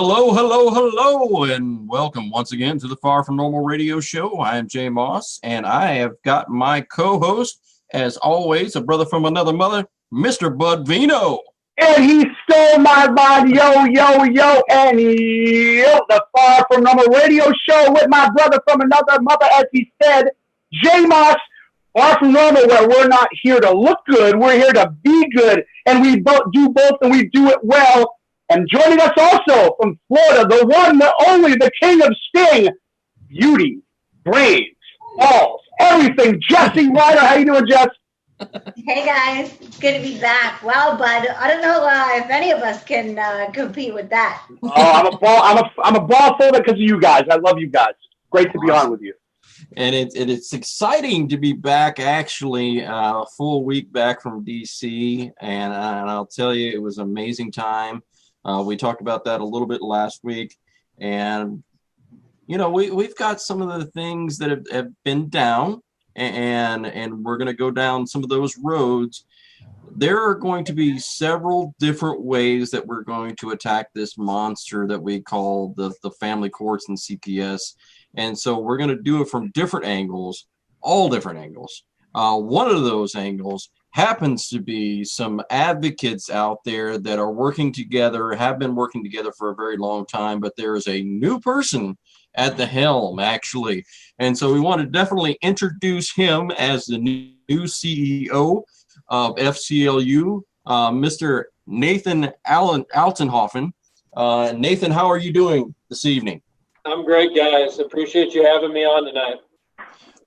Hello, and welcome once again to the Far From Normal Radio Show. I am Jay Moss, and I have got my co-host, as always, a brother from another mother, Mr. Bud Vino. And he stole my mind, yo, and the Far From Normal Radio Show with my brother from another mother, as he said, Jay Moss. Far From Normal, where we're not here to look good, we're here to be good, and we do both, and we do it well. And joining us also from Florida, the one, the only, the king of sting, beauty, braids, balls, everything. Jessie Ryder, how you doing, Jess? Hey guys, it's good to be back. Wow, Bud, I don't know if any of us can compete with that. Oh, I'm a ball for it because of you guys. I love you guys. Great to be on with you. And it's exciting to be back, actually, a full week back from DC, and I'll tell you, it was an amazing time. We talked about that a little bit last week, and we've got some of the things that have been down, and we're going to go down some of those roads. There are going to be several different ways that we're going to attack this monster that we call the family courts and CPS, and so we're going to do it from different angles, all different angles. One of those angles happens to be some advocates out there that are working together, have been working together for a very long time, but there is a new person at the helm, actually. And so we want to definitely introduce him as the new CEO of FCLU, Mr. Nathan Altenhofen. Nathan, how are you doing this evening? I'm great, guys. Appreciate you having me on tonight.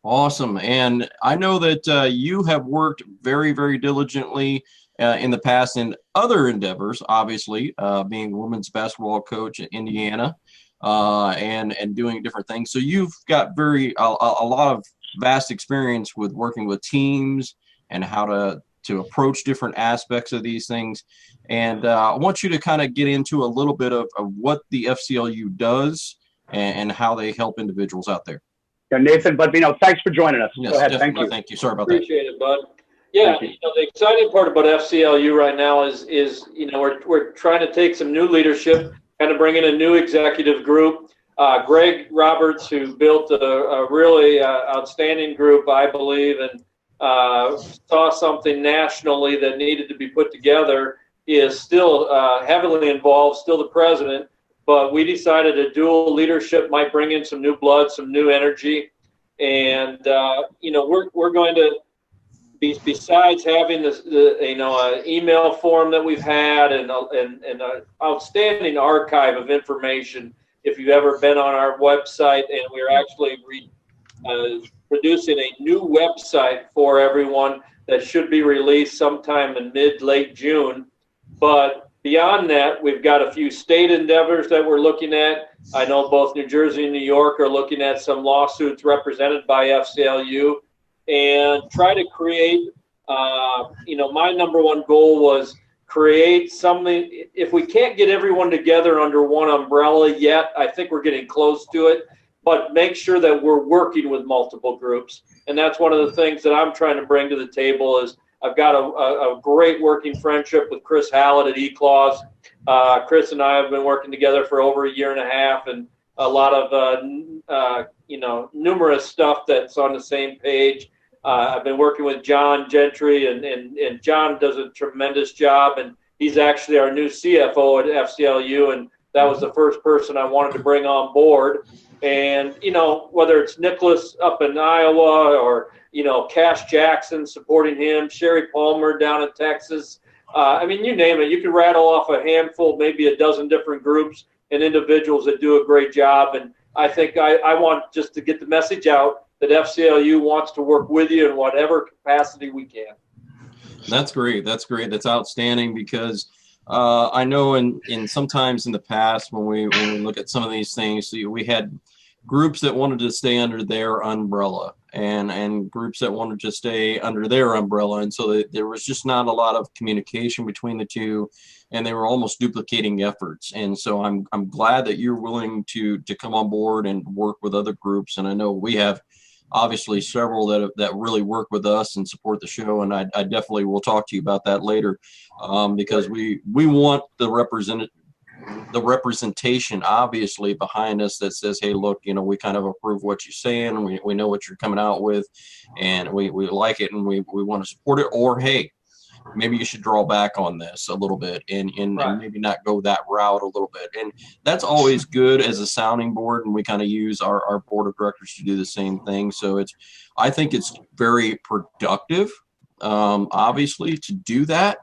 Awesome. And I know that you have worked very, very diligently in the past in other endeavors, obviously, being a women's basketball coach at Indiana and doing different things. So you've got a lot of vast experience with working with teams and how to approach different aspects of these things. And I want you to kind of get into a little bit of what the FCLU does and how they help individuals out there. Yeah, Nathan, but thanks for joining us. Yes, go ahead. Thank you. Thank you. Sorry about Appreciate it, Bud. Yeah, the exciting part about FCLU right now is we're trying to take some new leadership, kind of bring in a new executive group. Greg Roberts, who built a really outstanding group, I believe, and saw something nationally that needed to be put together, is still heavily involved, still the president. But we decided a dual leadership might bring in some new blood, some new energy, and we're going to be, besides having this, email form that we've had and an outstanding archive of information. If you've ever been on our website, and we're actually producing a new website for everyone that should be released sometime in late June, but beyond that, we've got a few state endeavors that we're looking at. I know both New Jersey and New York are looking at some lawsuits represented by FCLU, and try to create, my number one goal was create something. If we can't get everyone together under one umbrella yet, I think we're getting close to it, but make sure that we're working with multiple groups. And that's one of the things that I'm trying to bring to the table is I've got a great working friendship with Chris Hallett at eClaws. Chris and I have been working together for over a year and a half, and a lot of, numerous stuff that's on the same page. I've been working with John Gentry, and John does a tremendous job, and he's actually our new CFO at FCLU, and that was the first person I wanted to bring on board. And, whether it's Nicholas up in Iowa or, Cash Jackson supporting him, Sherry Palmer down in Texas. You name it. You can rattle off a handful, maybe a dozen different groups and individuals that do a great job. And I think I want just to get the message out that FCLU wants to work with you in whatever capacity we can. That's great. That's outstanding because I know in sometimes in the past when we look at some of these things, we had groups that wanted to stay under their umbrella and groups that wanted to stay under their umbrella. And so there was just not a lot of communication between the two, and they were almost duplicating efforts. And so I'm glad that you're willing to come on board and work with other groups. And I know we have obviously several that really work with us and support the show. And I definitely will talk to you about that later because we want the the representation obviously behind us that says, hey, look, we kind of approve what you're saying. We know what you're coming out with, and we like it, and we want to support it. Or, hey, maybe you should draw back on this a little bit and maybe not go that route a little bit. And that's always good as a sounding board, and we kind of use our board of directors to do the same thing. So I think it's very productive, obviously, to do that.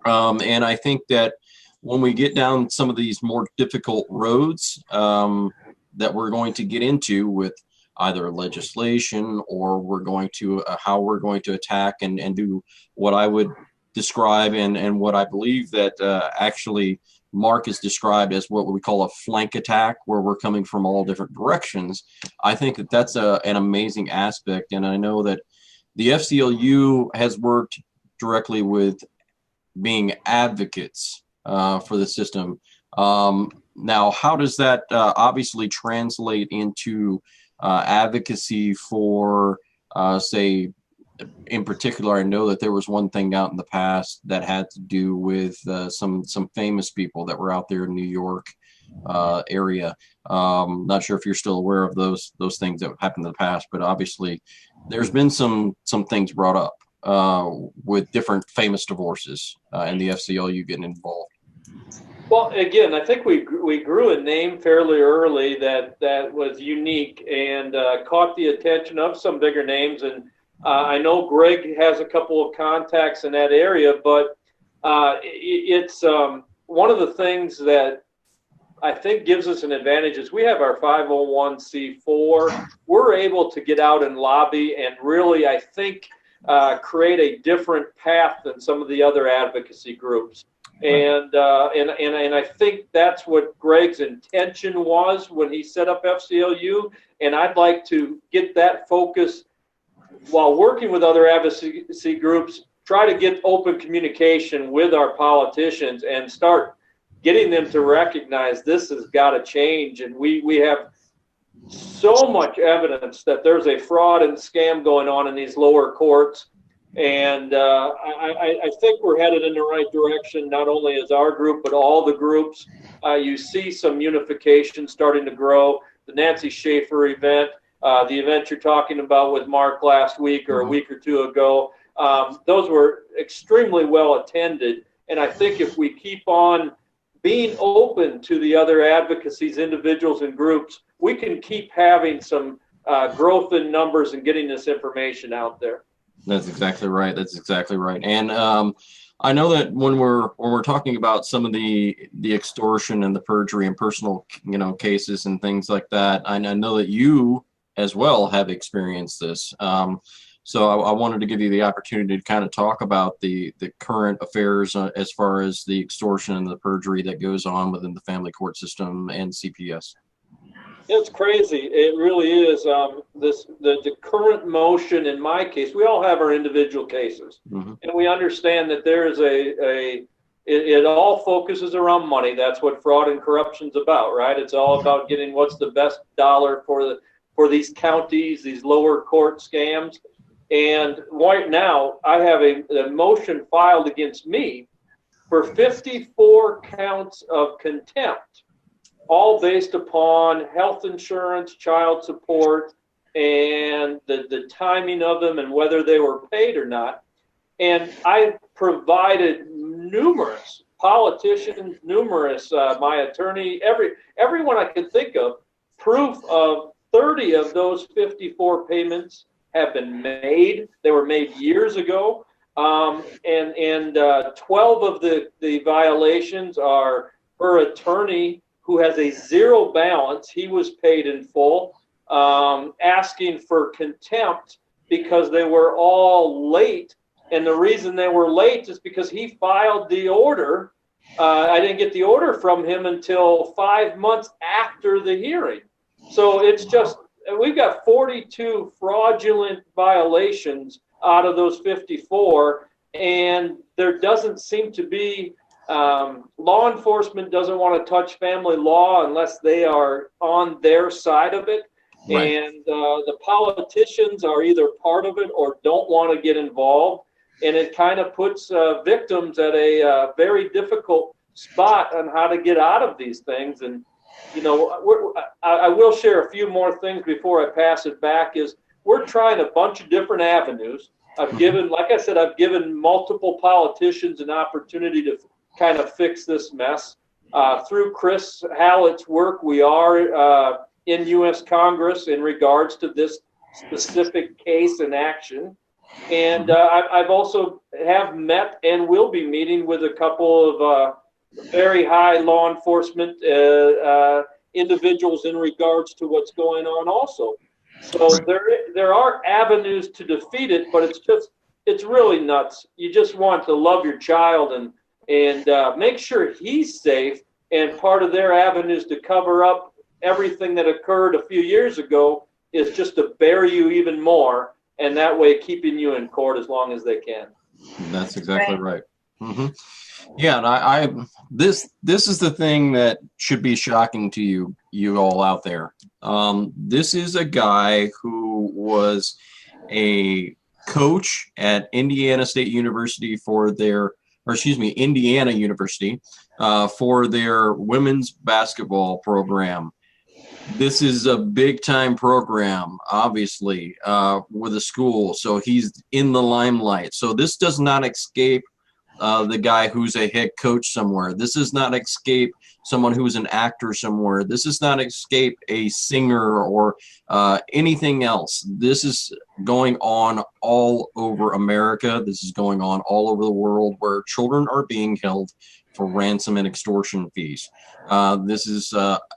And I think that when we get down some of these more difficult roads that we're going to get into with either legislation, or we're going to how we're going to attack and do what I would describe and what I believe that actually Mark has described as what we call a flank attack, where we're coming from all different directions. I think that that's an amazing aspect, and I know that the FCLU has worked directly with being advocates for the system. Now, how does that obviously translate into advocacy for, say, in particular, I know that there was one thing out in the past that had to do with some famous people that were out there in New York area. Not sure if you're still aware of those things that happened in the past, but obviously there's been some things brought up with different famous divorces and the FCLU getting involved. Well, again, I think we grew a name fairly early that was unique and caught the attention of some bigger names. And I know Greg has a couple of contacts in that area, but it's one of the things that I think gives us an advantage is we have our 501c4. We're able to get out and lobby and really, I think, create a different path than some of the other advocacy groups. And I think that's what Greg's intention was when he set up FCLU. And I'd like to get that focus while working with other advocacy groups, try to get open communication with our politicians and start getting them to recognize this has got to change. And we have so much evidence that there's a fraud and scam going on in these lower courts. And I think we're headed in the right direction, not only as our group, but all the groups. You see some unification starting to grow. The Nancy Schaefer event, the event you're talking about with Mark last week or a week or two ago, those were extremely well attended. And I think if we keep on being open to the other advocacies, individuals and groups, we can keep having some growth in numbers and getting this information out there. That's exactly right. That's exactly right. And I know that when we're talking about some of the extortion and the perjury and personal, cases and things like that, I know that you as well have experienced this. So I wanted to give you the opportunity to kind of talk about the current affairs as far as the extortion and the perjury that goes on within the family court system and CPS. It's crazy. It really is. The current motion in my case, we all have our individual cases, and we understand that there is it all focuses around money. That's what fraud and corruption's about, right? It's all about getting what's the best dollar for these counties, these lower court scams. And right now, I have a motion filed against me for 54 counts of contempt, all based upon health insurance, child support, and the timing of them and whether they were paid or not. And I provided numerous politicians, my attorney, everyone I could think of, proof of 30 of those 54 payments have been made. They were made years ago. And 12 of the violations are her attorney, who has a zero balance. He was paid in full, asking for contempt because they were all late. And the reason they were late is because he filed the order. I didn't get the order from him until 5 months after the hearing. So it's just, we've got 42 fraudulent violations out of those 54, and there doesn't seem to be law enforcement doesn't want to touch family law unless they are on their side of it. Right. And the politicians are either part of it or don't want to get involved. And it kind of puts victims at a very difficult spot on how to get out of these things. And, you know, I will share a few more things before I pass it back. Is we're trying a bunch of different avenues. I've given multiple politicians an opportunity to kind of fix this mess. Through Chris Hallett's work, we are in U.S. Congress in regards to this specific case and action. And I've also have met and will be meeting with a couple of very high law enforcement individuals in regards to what's going on also. So there are avenues to defeat it, but it's really nuts. You just want to love your child and make sure he's safe. And part of their avenues to cover up everything that occurred a few years ago is just to bury you even more, and that way keeping you in court as long as they can. That's exactly right. Mm-hmm. Yeah, and this is the thing that should be shocking to you all out there. This is a guy who was a coach at Indiana University for their women's basketball program. This is a big time program, obviously, with a school. So he's in the limelight. So this does not escape the guy who's a head coach somewhere. This does not escape someone who's an actor somewhere. This does not escape a singer or anything else. This is going on all over America. This is going on all over the world where children are being held for ransom and extortion fees. This is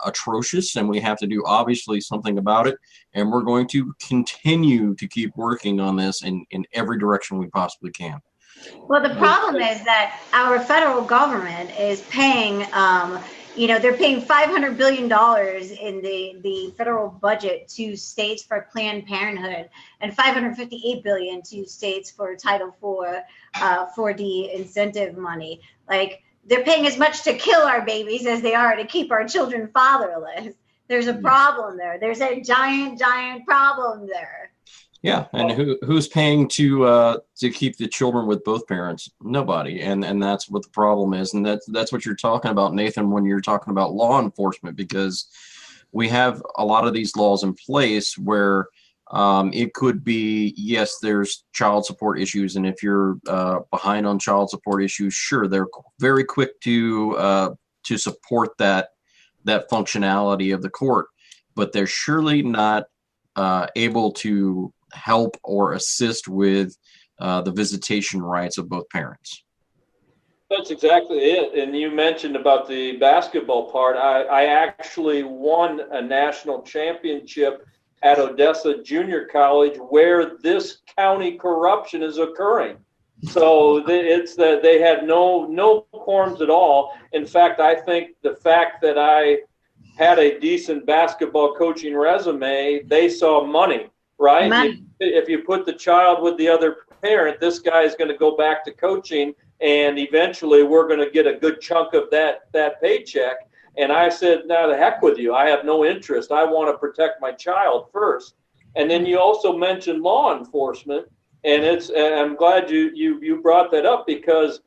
atrocious, and we have to do obviously something about it. And we're going to continue to keep working on this in every direction we possibly can. Well, the problem is that our federal government is paying, they're paying $500 billion in the federal budget to states for Planned Parenthood and $558 billion to states for Title IV for the incentive money. Like, they're paying as much to kill our babies as they are to keep our children fatherless. There's a problem there. There's a giant, giant problem there. Yeah, and who's paying to keep the children with both parents? Nobody, and that's what the problem is, and that's what you're talking about, Nathan, when you're talking about law enforcement, because we have a lot of these laws in place where it could be, yes, there's child support issues, and if you're behind on child support issues, sure, they're very quick to support that functionality of the court, but they're surely not able to help or assist with the visitation rights of both parents. That's exactly it. And you mentioned about the basketball part. I actually won a national championship at Odessa Junior College where this county corruption is occurring. So it's that they had no quorums at all. In fact, I think the fact that I had a decent basketball coaching resume, they saw money. Right? If you put the child with the other parent, this guy is going to go back to coaching, and eventually we're going to get a good chunk of that paycheck. And I said, "Now the heck with you. I have no interest. I want to protect my child first." And then you also mentioned law enforcement, and I'm glad you brought that up, because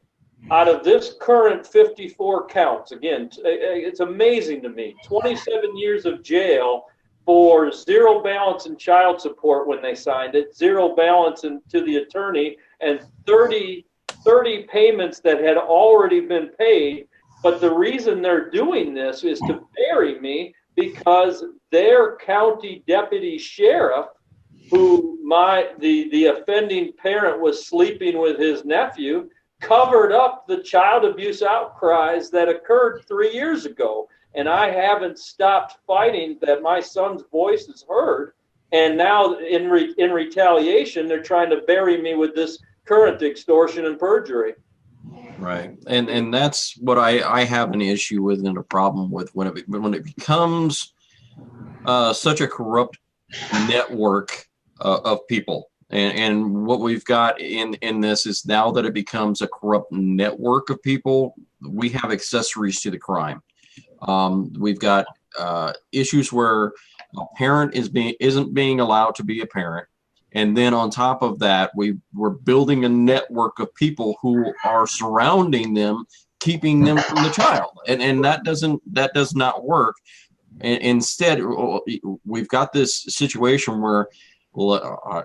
out of this current 54 counts, again, it's amazing to me, 27 years of jail for zero balance in child support when they signed it, zero balance to the attorney, and 30 payments that had already been paid. But the reason they're doing this is to bury me, because their county deputy sheriff, who the offending parent was sleeping with his nephew, covered up the child abuse outcries that occurred 3 years ago. And I haven't stopped fighting that my son's voice is heard. And now in retaliation, they're trying to bury me with this current extortion and perjury. Right. And that's what I have an issue with and a problem with when it becomes such a corrupt network of people. And what we've got in this is, now that it becomes a corrupt network of people, we have accessories to the crime. We've got issues where a parent isn't being allowed to be a parent. And then on top of that, we're building a network of people who are surrounding them keeping them from the child, and that does not work. Instead, we've got this situation where,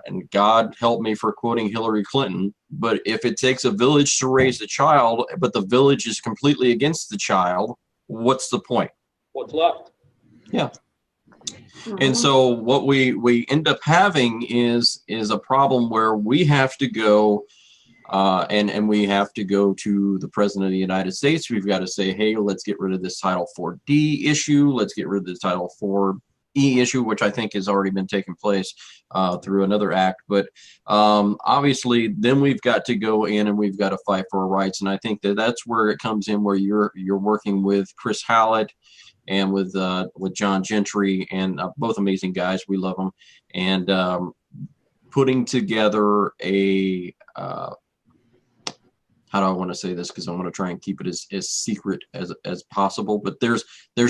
and God help me for quoting Hillary Clinton, but if it takes a village to raise a child, but the village is completely against the child, what's the point? What's left? Yeah. And so what we end up having is a problem where we have to go and we have to go to the President of the United States. We've got to say, hey, let's get rid of this Title 4D issue. Let's get rid of the Title 4E issue, which I think has already been taking place through another act. But obviously, then we've got to go in and we've got to fight for our rights. And I think that's where it comes in, where you're working with Chris Hallett and with John Gentry, and both amazing guys. We love them. And putting together a how do I want to say this, because I want to try and keep it as secret as possible, but there's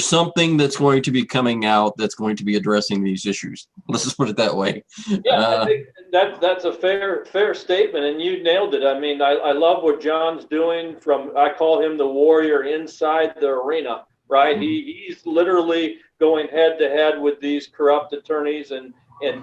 something that's going to be coming out that's going to be addressing these issues. Let's just put it that way. Yeah, I think that's a fair statement, and you nailed it. I mean, I love what John's doing. I call him the warrior inside the arena, right? Mm-hmm. He's literally going head to head with these corrupt attorneys and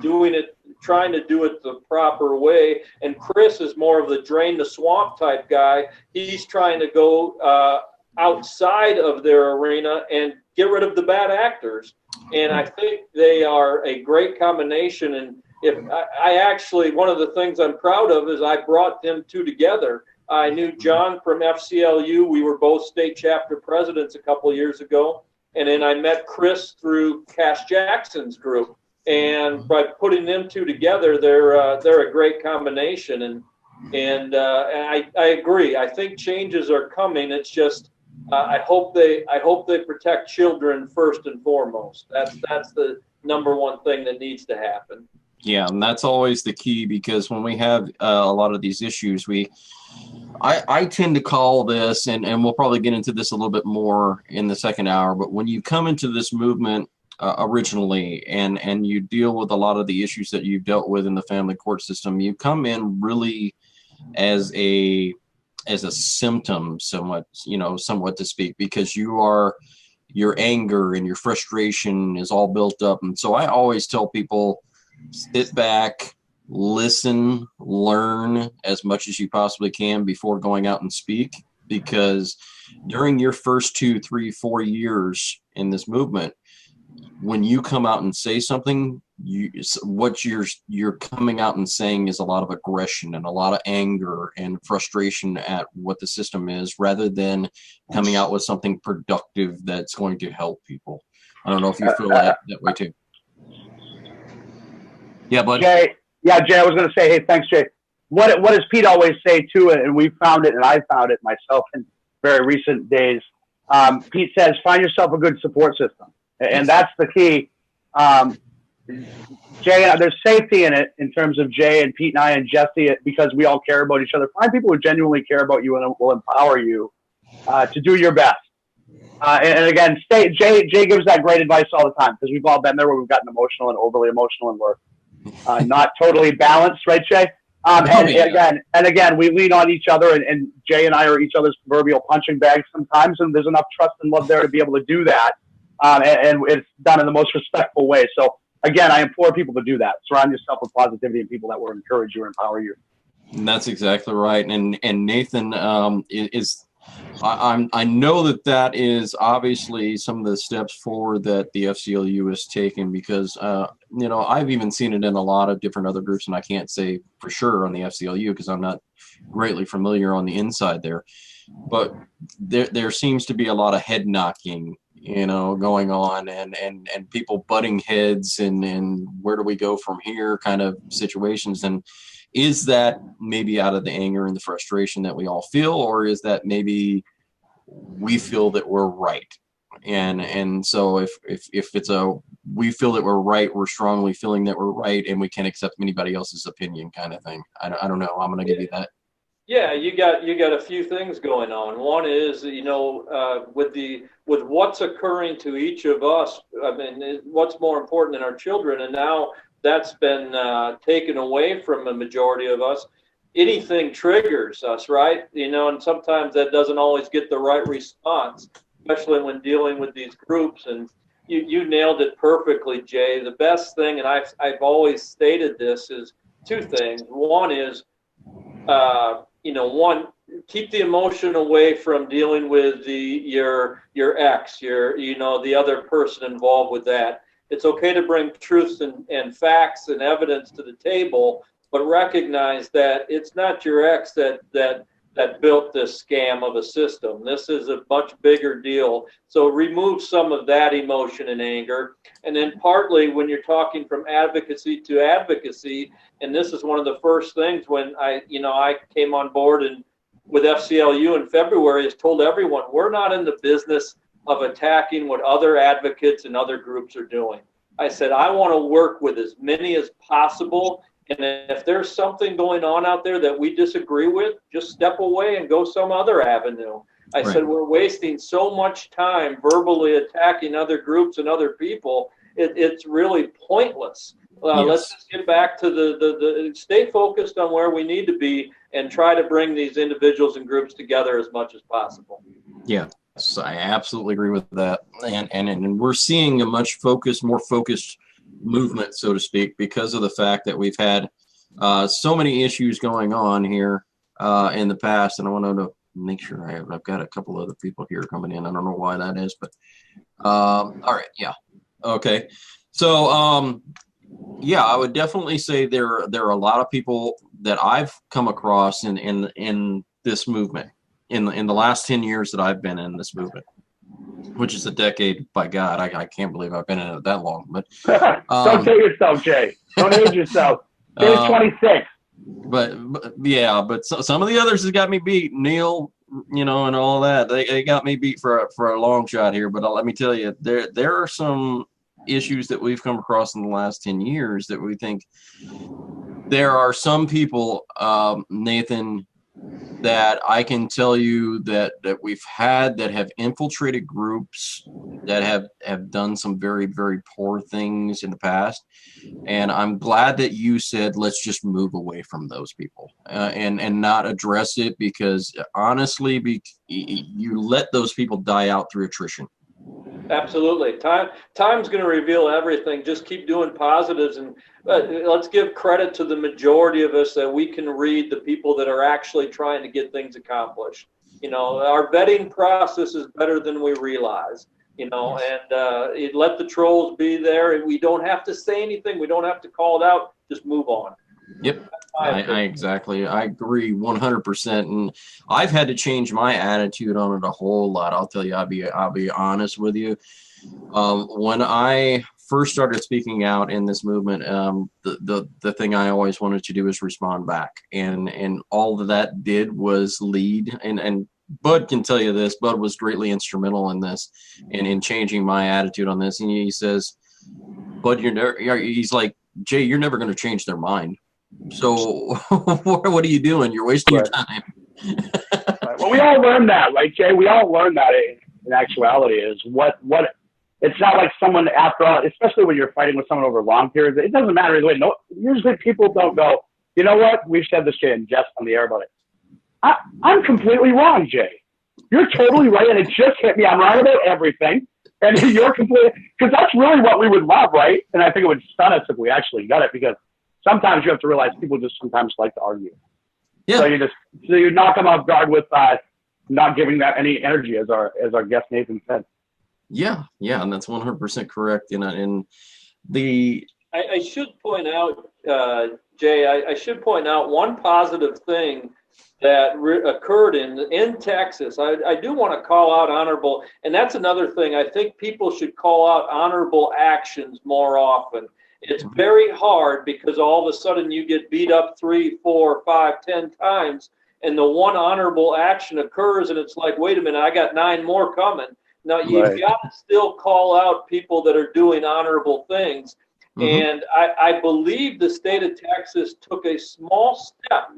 doing it, trying to do it the proper way. And Chris is more of the drain the swamp type guy. He's trying to go outside of their arena and get rid of the bad actors. And I think they are a great combination. And if I actually, one of the things I'm proud of is I brought them two together. I knew John from FCLU. We were both state chapter presidents a couple of years ago. And then I met Chris through Cash Jackson's group. And by putting them two together, they're a great combination, and I agree. I think changes are coming. It's just I hope they protect children first and foremost. That's the number one thing that needs to happen. Yeah, and that's always the key, because when we have a lot of these issues, I tend to call this, and we'll probably get into this a little bit more in the second hour, but when you come into this movement originally and you deal with a lot of the issues that you've dealt with in the family court system, you come in really as a symptom, somewhat to speak, because your anger and your frustration is all built up. And so I always tell people, sit back, listen, learn as much as you possibly can before going out and speak, because during your first 2, 3, 4 years in this movement, when you come out and say something, what you're coming out and saying is a lot of aggression and a lot of anger and frustration at what the system is, rather than coming out with something productive that's going to help people. I don't know if you feel that way too. Yeah, bud. Jay, I was going to say, hey, thanks, Jay. What does Pete always say too? And we found it, and I found it myself in very recent days. Pete says, find yourself a good support system. And that's the key. Jay, there's safety in it in terms of Jay and Pete and I and Jessie, because we all care about each other. Find people who genuinely care about you and will empower you to do your best. And again, Jay gives that great advice all the time, because we've all been there where we've gotten emotional and overly emotional and we're not totally balanced, right, Jay? And again, we lean on each other, and Jay and I are each other's proverbial punching bags sometimes, and there's enough trust and love there to be able to do that. And it's done in the most respectful way. So again, I implore people to do that. Surround yourself with positivity and people that will encourage you or empower you. And that's exactly right. And Nathan I know that is obviously some of the steps forward that the FCLU has taken, because I've even seen it in a lot of different other groups, and I can't say for sure on the FCLU because I'm not greatly familiar on the inside there. But there seems to be a lot of head knocking, going on, and people butting heads, and where do we go from here kind of situations. And is that maybe out of the anger and the frustration that we all feel, or is that maybe we feel that we're right? And so if it's we feel that we're right, we're strongly feeling that we're right, and we can't accept anybody else's opinion kind of thing. I don't know. I'm going to give you that. Yeah, you got a few things going on. One is, with what's occurring to each of us. I mean, what's more important than our children, and now that's been taken away from a majority of us. anything triggers us, right? And sometimes that doesn't always get the right response, especially when dealing with these groups. And you nailed it perfectly, Jay. The best thing, and I've always stated this, is two things. One is, keep the emotion away from dealing with your ex, the other person involved with that. It's okay to bring truths and facts and evidence to the table, but recognize that it's not your ex that built this scam of a system. This is a much bigger deal. So remove some of that emotion and anger. And then partly when you're talking from advocacy to advocacy, and this is one of the first things when I came on board and with FCLU in February, is told everyone, we're not in the business of attacking what other advocates and other groups are doing. I said, I want to work with as many as possible. And if there's something going on out there that we disagree with, just step away and go some other avenue. I said, we're wasting so much time verbally attacking other groups and other people. It's really pointless. Let's just get back to the stay focused on where we need to be and try to bring these individuals and groups together as much as possible. Yeah. I absolutely agree with that. And we're seeing a much more focused movement, so to speak, because of the fact that we've had so many issues going on here in the past. And I want to make sure I've got a couple other people here coming in. I don't know why that is, but all right. Yeah. Okay. So, I would definitely say there are a lot of people that I've come across in this movement in the last 10 years that I've been in this movement, which is a decade. By God, I can't believe I've been in it that long. But don't kill yourself, Jay. Don't age yourself. Jay's 26. But some of the others has got me beat. Neil, and all that. They got me beat for a long shot here. But let me tell you, there are some issues that we've come across in the last 10 years that we think there are some people, Nathan, that I can tell you that we've had that have infiltrated groups that have done some very, very poor things in the past. And I'm glad that you said, let's just move away from those people and not address it, because honestly, you let those people die out through attrition. Absolutely. Time's going to reveal everything. Just keep doing positives, and let's give credit to the majority of us that we can read the people that are actually trying to get things accomplished. Our vetting process is better than we realize, and let the trolls be there, and we don't have to say anything. We don't have to call it out. Just move on. Yep. I agree 100%. And I've had to change my attitude on it a whole lot. I'll tell you, I'll be honest with you. When I first started speaking out in this movement, the thing I always wanted to do is respond back. And all of that did was lead. And Bud can tell you this. Bud was greatly instrumental in this and in changing my attitude on this. And he says, Bud, he's like, Jay, you're never going to change their mind. So what are you doing? You're wasting your time. Right. Well, we all learned that, right, Jay? We all learned that in actuality is what it's not like someone after all, especially when you're fighting with someone over long periods. It doesn't matter either way. No, usually people don't go, you know what? We've said this, Jay, and Jess on the air about it. I'm completely wrong, Jay. You're totally right, and it just hit me. I'm right about everything. And you're completely, because that's really what we would love, right? And I think it would stun us if we actually got it, because sometimes you have to realize people just sometimes like to argue. Yeah. So you knock them off guard with not giving that any energy, as our guest Nathan said. Yeah, and that's 100% correct. And I should point out, Jay, I should point out one positive thing that occurred in Texas. I do want to call out honorable, and that's another thing. I think people should call out honorable actions more often. It's very hard because all of a sudden you get beat up 3, 4, 5, 10 times, and the one honorable action occurs, and it's like, wait a minute, I got 9 more coming. Now, you've got to still call out people that are doing honorable things. And I believe the state of Texas took a small step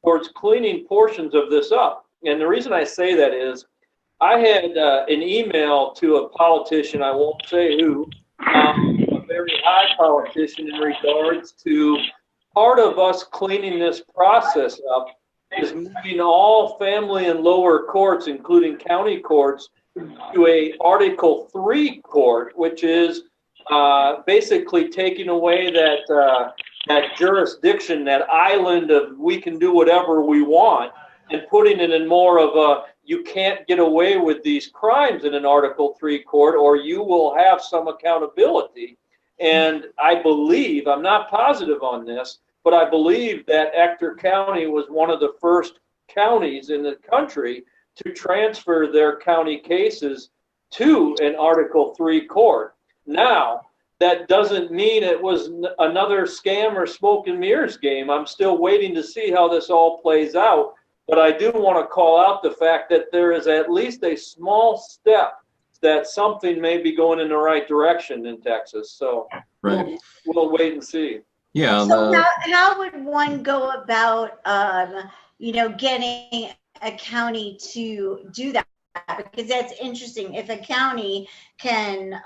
towards cleaning portions of this up. And the reason I say that is I had an email to a politician, I won't say who, a very high politician, in regards to part of us cleaning this process up is moving all family and lower courts, including county courts, to a Article 3 court, which is basically taking away that jurisdiction, that island of we can do whatever we want, and putting it in more of a you can't get away with these crimes in an Article 3 court, or you will have some accountability. And I believe, I'm not positive on this, but I believe that Ector County was one of the first counties in the country to transfer their county cases to an Article 3 court. Now, that doesn't mean it was another scam or smoke and mirrors game. I'm still waiting to see how this all plays out. But I do want to call out the fact that there is at least a small step that something may be going in the right direction in Texas. So right. we'll wait and see. Yeah. So how would one go about, getting a county to do that? Because that's interesting. If a county can,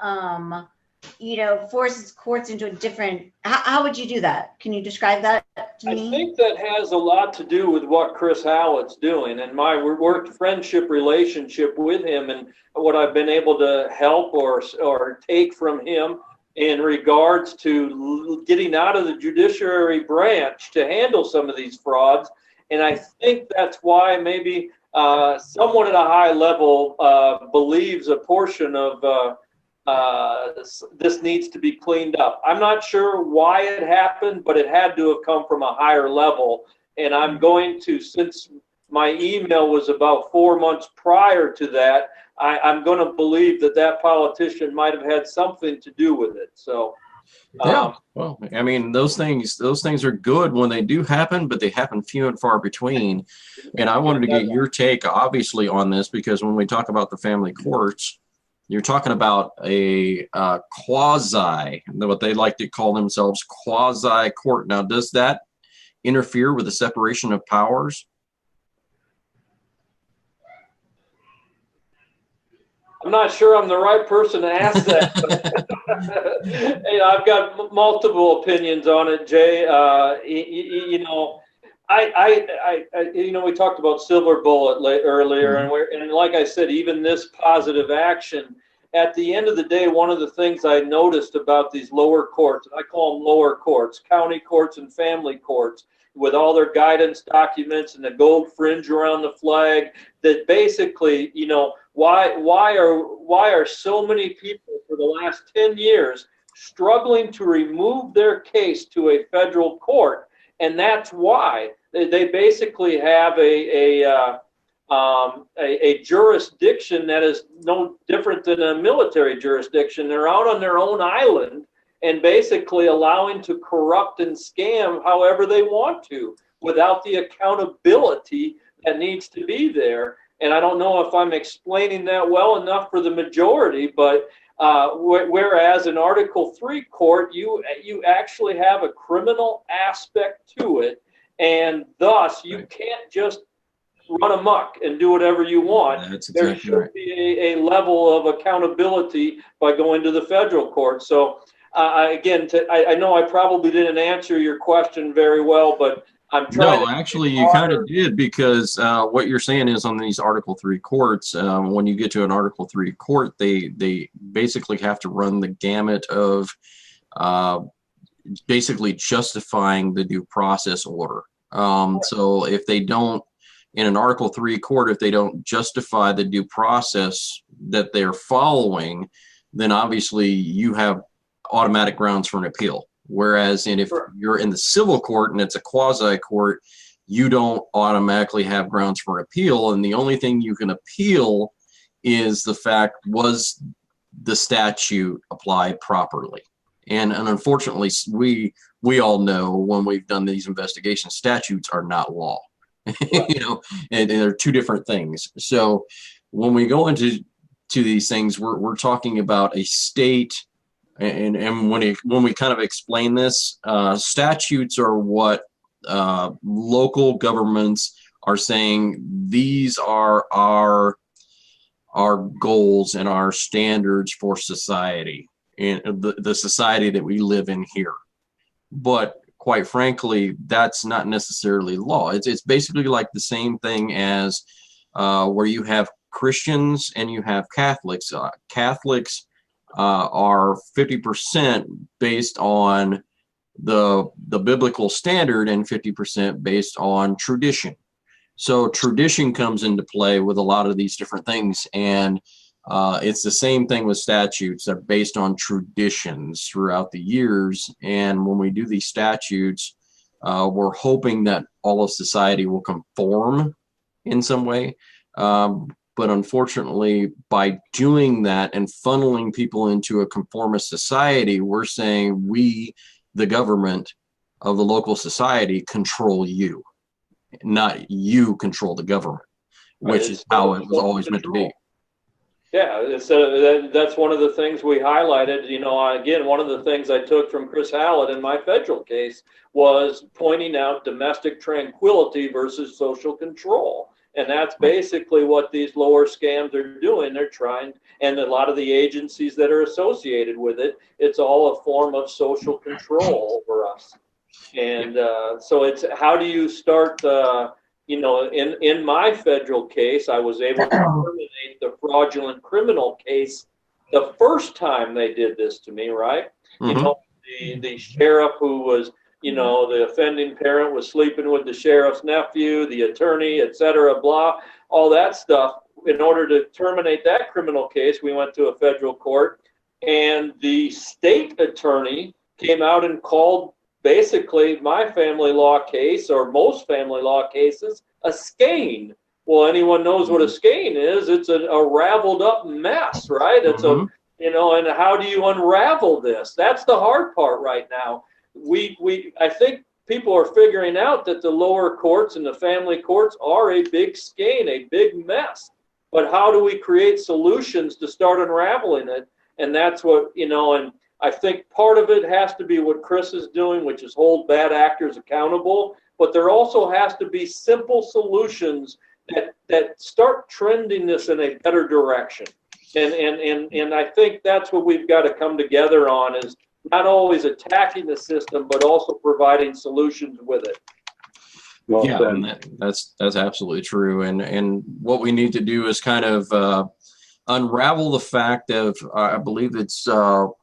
force its courts into a different, how would you do that? Can you describe that to me? I think that has a lot to do with what Chris Howlett's doing and my work friendship relationship with him, and what I've been able to help or take from him in regards to getting out of the judiciary branch to handle some of these frauds. And I think that's why maybe someone at a high level believes a portion of this needs to be cleaned up. I'm not sure why it happened, but it had to have come from a higher level. And I'm going to, since my email was about 4 months prior to that, I'm going to believe that politician might have had something to do with it. So, yeah. Well, I mean, those things are good when they do happen, but they happen few and far between. And I wanted to get your take, obviously, on this, because when we talk about the family courts, you're talking about a quasi, what they like to call themselves, quasi court. Now, does that interfere with the separation of powers? I'm not sure I'm the right person to ask that. Hey, I've got multiple opinions on it, Jay. We talked about silver bullet earlier, and like I said, even this positive action, at the end of the day, one of the things I noticed about these lower courts, and I call them lower courts, county courts and family courts, with all their guidance documents and the gold fringe around the flag, that basically, why are so many people for the last 10 years struggling to remove their case to a federal court? And that's why they basically have a jurisdiction that is no different than a military jurisdiction. They're out on their own island and basically allowing to corrupt and scam however they want to, without the accountability that needs to be there. And I don't know if I'm explaining that well enough for the majority, but whereas in Article 3 court, you actually have a criminal aspect to it, and thus you can't just run amok and do whatever you want. That's there exactly should right. be a level of accountability by going to the federal court. So I know I probably didn't answer your question very well, but I'm trying. No, actually, you kind of did, because what you're saying is on these Article 3 courts, when you get to an Article 3 court, they basically have to run the gamut of basically justifying the due process order. So if they don't, in an Article 3 court, if they don't justify the due process that they're following, then obviously you have automatic grounds for an appeal. Whereas if you're in the civil court and it's a quasi court, you don't automatically have grounds for appeal. And the only thing you can appeal is the fact, was the statute applied properly? And unfortunately, we all know, when we've done these investigations, statutes are not law. And they're two different things. So when we go into these things, we're talking about a state. And when we kind of explain this, statutes are what local governments are saying, these are our goals and our standards for society, and the society that we live in here. But quite frankly, that's not necessarily law. It's basically like the same thing as where you have Christians and you have Catholics. Catholics are 50% based on the biblical standard and 50% based on tradition. So tradition comes into play with a lot of these different things, and it's the same thing with statutes. They're based on traditions throughout the years, and when we do these statutes, we're hoping that all of society will conform in some way. But unfortunately, by doing that and funneling people into a conformist society, we're saying we, the government of the local society, control you, not you control the government, which is how it was always meant to be. Yeah, that's one of the things we highlighted. Again, one of the things I took from Chris Hallett in my federal case was pointing out domestic tranquility versus social control. And that's basically what these lower scams are doing. They're trying, and a lot of the agencies that are associated with it, it's all a form of social control over us. And so it's, how do you start, in my federal case, I was able to terminate the fraudulent criminal case the first time they did this to me, right? Mm-hmm. The sheriff who was, the offending parent was sleeping with the sheriff's nephew, the attorney, et cetera, blah, all that stuff. In order to terminate that criminal case, we went to a federal court, and the state attorney came out and called basically my family law case, or most family law cases, a skein. Well, anyone knows what a skein is. It's a raveled up mess, right? It's mm-hmm. And how do you unravel this? That's the hard part right now. I think people are figuring out that the lower courts and the family courts are a big skein, a big mess. But how do we create solutions to start unraveling it? And that's what, and I think part of it has to be what Chris is doing, which is hold bad actors accountable. But there also has to be simple solutions that start trending this in a better direction. And I think that's what we've got to come together on, is not always attacking the system, but also providing solutions with it. Well, yeah, and that's absolutely true. And what we need to do is kind of unravel the fact of, I believe it's the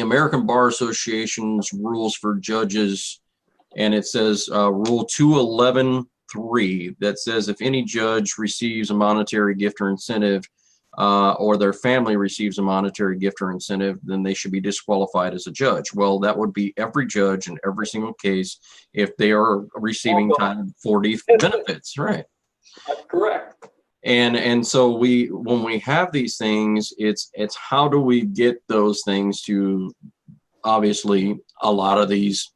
American Bar Association's rules for judges, and it says Rule 211.3 that says if any judge receives a monetary gift or incentive, or their family receives a monetary gift or incentive, then they should be disqualified as a judge. Well, that would be every judge in every single case if they are receiving Title 40 benefits, right? That's correct. And so when we have these things, it's how do we get those things to, obviously a lot of these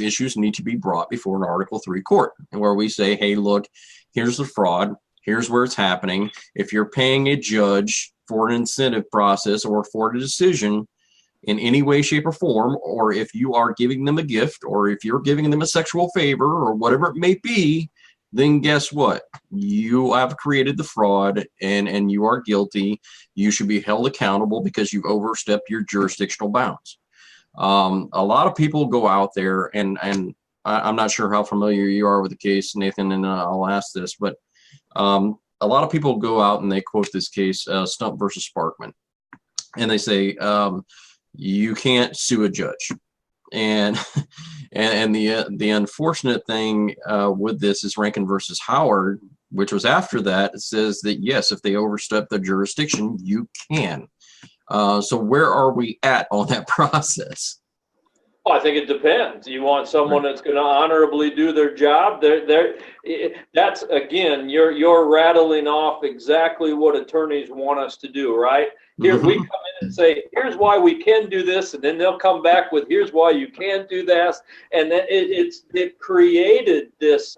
issues need to be brought before an Article 3 court, and where we say, hey, look, here's the fraud. Here's where it's happening. If you're paying a judge for an incentive process or for a decision in any way, shape, or form, or if you are giving them a gift, or if you're giving them a sexual favor, or whatever it may be, then guess what? You have created the fraud, and you are guilty. You should be held accountable because you've overstepped your jurisdictional bounds. A lot of people go out there, and I'm not sure how familiar you are with the case, Nathan, and I'll ask this, but a lot of people go out and they quote this case, Stump versus Sparkman, and they say you can't sue a judge. And the unfortunate thing with this is Rankin versus Howard, which was after that. It says that yes, if they overstep the jurisdiction, you can. So where are we at on that process? Well, I think it depends. You want someone that's going to honorably do their job. That's, again, you're rattling off exactly what attorneys want us to do, right? Here we come in and say, here's why we can do this, and then they'll come back with, here's why you can't do that. And then it created this.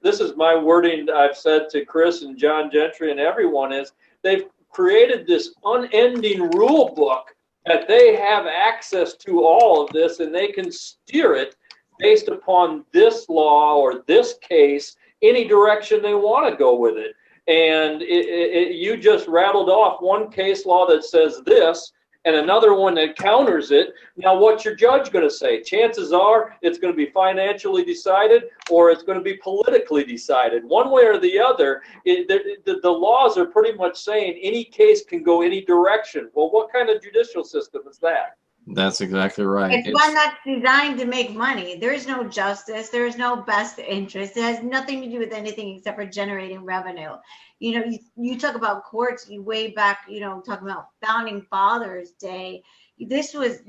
This is my wording I've said to Chris and John Gentry and everyone, is they've created this unending rule book that they have access to all of this, and they can steer it based upon this law or this case any direction they want to go with it. And you just rattled off one case law that says this, and another one that counters it. Now, what's your judge going to say? Chances are it's going to be financially decided or it's going to be politically decided. One way or the other, the laws are pretty much saying any case can go any direction. Well, what kind of judicial system is that? That's exactly right. It's one that's designed to make money. There is no justice. There is no best interest. It has nothing to do with anything except for generating revenue. You know, you talk about courts, you way back, you know, talking about Founding Fathers Day. This was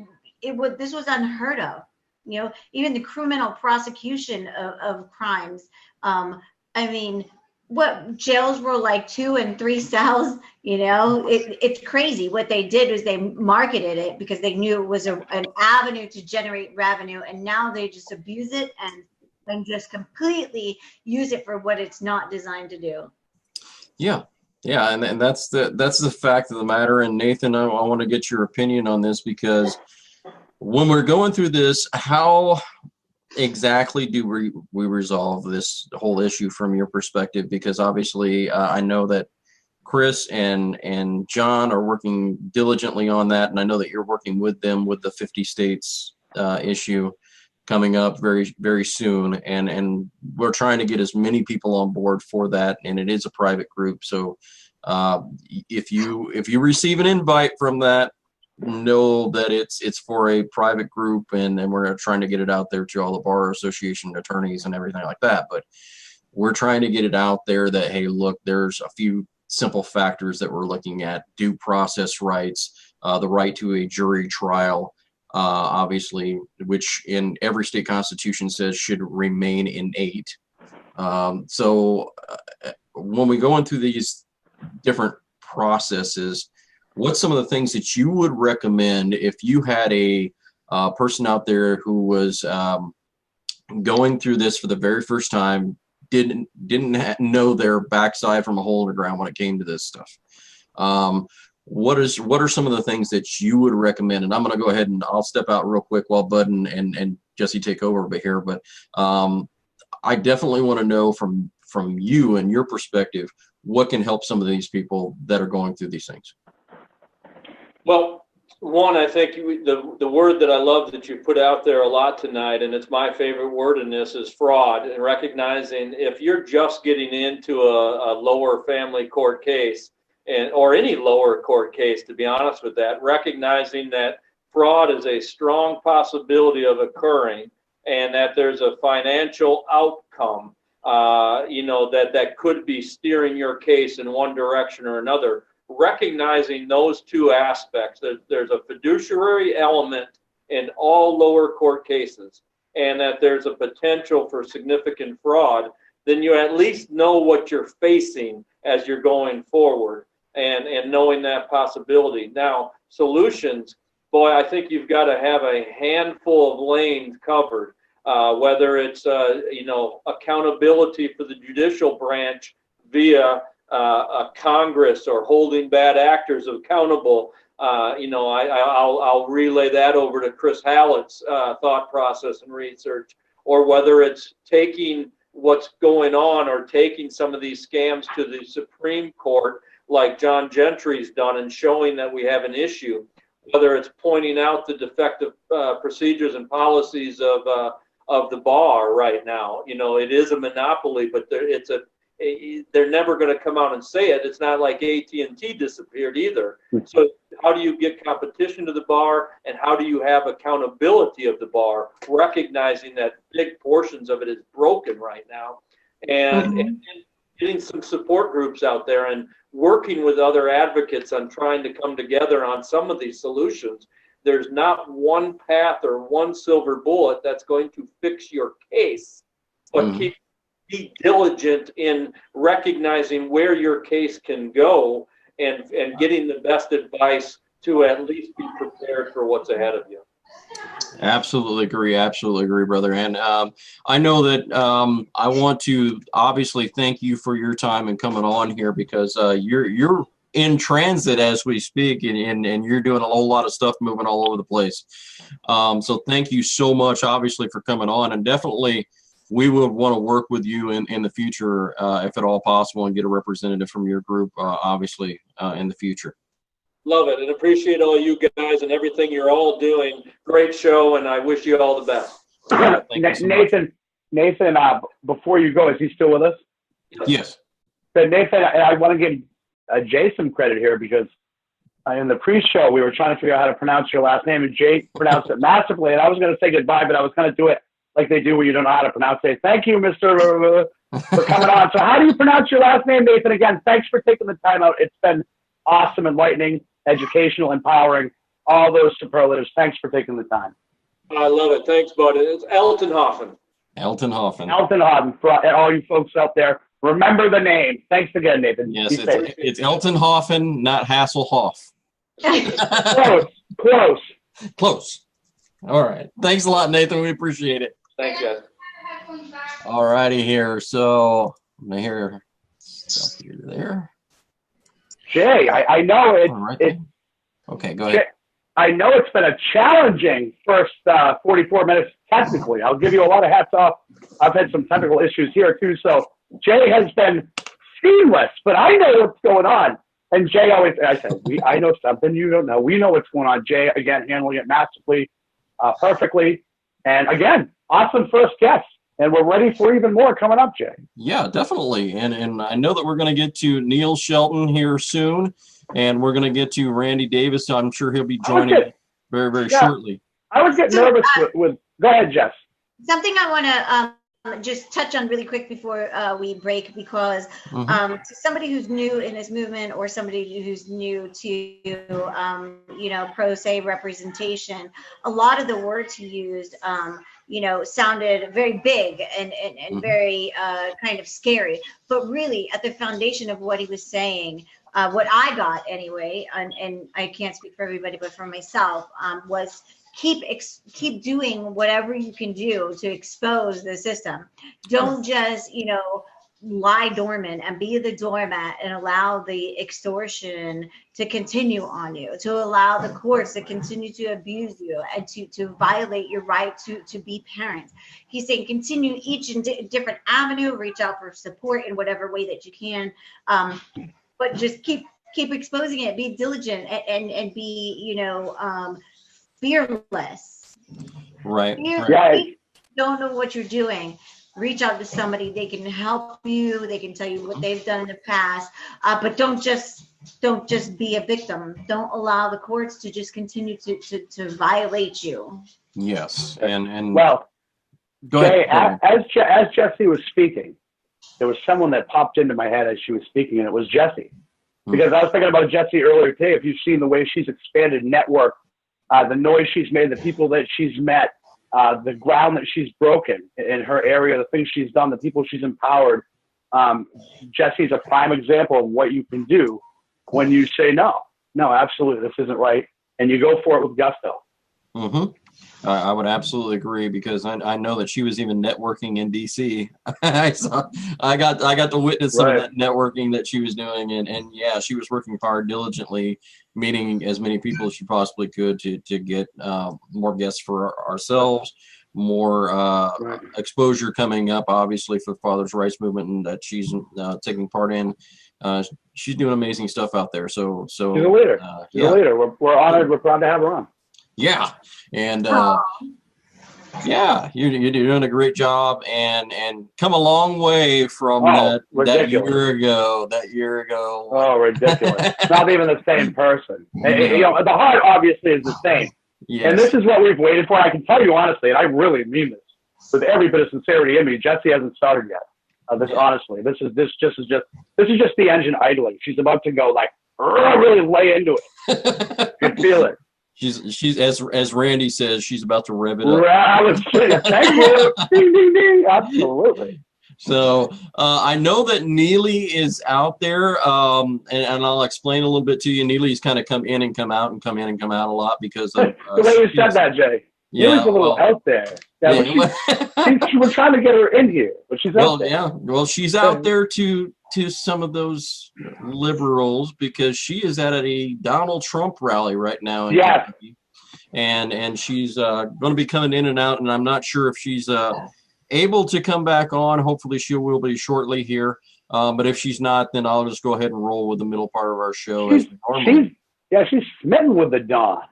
unheard of. You know, even the criminal prosecution of crimes. I mean, what jails were like 2 and 3 cells, you know, it's crazy. What they did was they marketed it because they knew it was an avenue to generate revenue, and now they just abuse it and just completely use it for what it's not designed to do. Yeah, and that's the fact of the matter. And Nathan, I want to get your opinion on this, because when we're going through this, how exactly do we resolve this whole issue from your perspective? Because obviously I know that Chris and John are working diligently on that, and I know that you're working with them with the 50 states issue coming up very, very soon, and we're trying to get as many people on board for that, and it is a private group. So if you receive an invite from that, know that it's for a private group, and we're trying to get it out there to all the bar association attorneys and everything like that. But we're trying to get it out there that, hey, look, there's a few simple factors that we're looking at: due process rights, the right to a jury trial, obviously, which in every state constitution says should remain innate. So when we go into these different processes, what's some of the things that you would recommend if you had a person out there who was going through this for the very first time, didn't know their backside from a hole in the ground when it came to this stuff? What are some of the things that you would recommend? And I'm going to go ahead and I'll step out real quick while Bud and Jessie take over over here. But I definitely want to know from you and your perspective, what can help some of these people that are going through these things? Well, one, I think the word that I love that you put out there a lot tonight, and it's my favorite word in this, is fraud. And recognizing if you're just getting into a lower family court case, or any lower court case, to be honest with that, recognizing that fraud is a strong possibility of occurring, and that there's a financial outcome, that could be steering your case in one direction or another. Recognizing those two aspects, there's a fiduciary element in all lower court cases, and that there's a potential for significant fraud, then you at least know what you're facing as you're going forward, and knowing that possibility. Now, solutions, boy, I think you've got to have a handful of lanes covered, whether it's accountability for the judicial branch via Congress, or holding bad actors accountable. I'll relay that over to Chris Hallett's thought process and research, or whether it's taking what's going on, or taking some of these scams to the Supreme Court, like John Gentry's done, and showing that we have an issue, whether it's pointing out the defective procedures and policies of the bar right now. It is a monopoly, but they're never going to come out and say it. It's not like AT&T disappeared either. So how do you get competition to the bar, and how do you have accountability of the bar, recognizing that big portions of it is broken right now, and getting some support groups out there and working with other advocates on trying to come together on some of these solutions. There's not one path or one silver bullet that's going to fix your case, but be diligent in recognizing where your case can go, and getting the best advice to at least be prepared for what's ahead of you. Absolutely agree, brother. And I know that I want to obviously thank you for your time and coming on here, because you're in transit as we speak, and you're doing a whole lot of stuff moving all over the place. So thank you so much, obviously, for coming on, and definitely we would want to work with you in the future, if at all possible, and get a representative from your group, obviously, in the future. Love it, and appreciate all you guys and everything you're all doing. Great show, and I wish you all the best. Yeah, Nathan, before you go, is he still with us? Yes. So Nathan, I want to give Jay some credit here because in the pre-show we were trying to figure out how to pronounce your last name, and Jay pronounced it masterfully. And I was going to say goodbye, but I was going to do it like they do when you don't know how to pronounce it. Thank you, Mr. for coming on. So how do you pronounce your last name, Nathan? Again, thanks for taking the time out. It's been awesome, enlightening, educational, empowering, all those superlatives. Thanks for taking the time. I love it. Thanks, bud. It's Altenhofen. Altenhofen. For all you folks out there, remember the name. Thanks again, Nathan. Yes, it's Altenhofen, not Hasselhoff. Close. All right. Thanks a lot, Nathan. We appreciate it. Thanks, guys. All righty here. So I'm going to hear stuff here there. Jay, I know okay, go ahead. I know it's been a challenging first 44 minutes technically. I'll give you a lot of hats off. I've had some technical issues here too. So Jay has been seamless, but I know what's going on. And Jay always, I said, I know something you don't know. We know what's going on. Jay, again, handling it masterfully, perfectly. And again, awesome first guest. And we're ready for even more coming up, Jay. Yeah, definitely. And I know that we're going to get to Neil Shelton here soon. And we're going to get to Randy Davis. So I'm sure he'll be joining very, very shortly. I was getting nervous with go ahead, Jess. Something I want to just touch on really quick before we break, because to somebody who's new in this movement or somebody who's new to, pro se representation, a lot of the words he used, sounded very big and very kind of scary. But really, at the foundation of what he was saying, what I got anyway, and I can't speak for everybody, but for myself, was keep doing whatever you can do to expose the system. Don't just, lie dormant and be the doormat and allow the extortion to continue on you, to allow the courts to continue to abuse you and to violate your right to be parents. He's saying continue each different avenue, reach out for support in whatever way that you can, but just keep exposing it, be diligent and be, fearless. Right. Don't know what you're doing. Reach out to somebody. They can help you. They can tell you what they've done in the past. But don't just be a victim. Don't allow the courts to just continue to violate you. Yes. And well, go ahead. As Jessie was speaking, there was someone that popped into my head as she was speaking, and it was Jessie. Because I was thinking about Jessie earlier today. If you've seen the way she's expanded network, the noise she's made, the people that she's met, the ground that she's broken in her area, the things she's done, the people she's empowered. Jessie's a prime example of what you can do when you say, no, absolutely, this isn't right. And you go for it with gusto. I would absolutely agree, because I know that she was even networking in DC. I got to witness some of that networking that she was doing, and yeah, she was working hard, diligently, meeting as many people as she possibly could to get more guests for ourselves, more exposure coming up, obviously, for the Father's Rights Movement, and that she's taking part in. She's doing amazing stuff out there. So she's a leader. She's a leader. We're honored. We're proud to have her on. Yeah, and you're doing a great job, and come a long way from that year ago. Oh, ridiculous! Not even the same person. The heart obviously is the same. Yes. And this is what we've waited for. I can tell you honestly, and I really mean this with every bit of sincerity in me. Jessie hasn't started yet. Honestly, this is just the engine idling. She's about to go really lay into it. You feel it. She's as Randy says, she's about to rev it up. Thank you. Ding, ding, ding. Absolutely. So I know that Neely is out there, and I'll explain a little bit to you. Neely's kind of come in and come out a lot because of the way you said that, Jay. Yeah, Neely's a little out there. Yeah, we're trying to get her in here, but she's out there. Yeah, well, she's out there to some of those liberals, because she is at a Donald Trump rally right now in Kentucky, and she's going to be coming in and out, and I'm not sure if she's able to come back on. Hopefully she will be shortly here, but if she's not, then I'll just go ahead and roll with the middle part of our show as we normally. Yeah, she's smitten with the Dawn.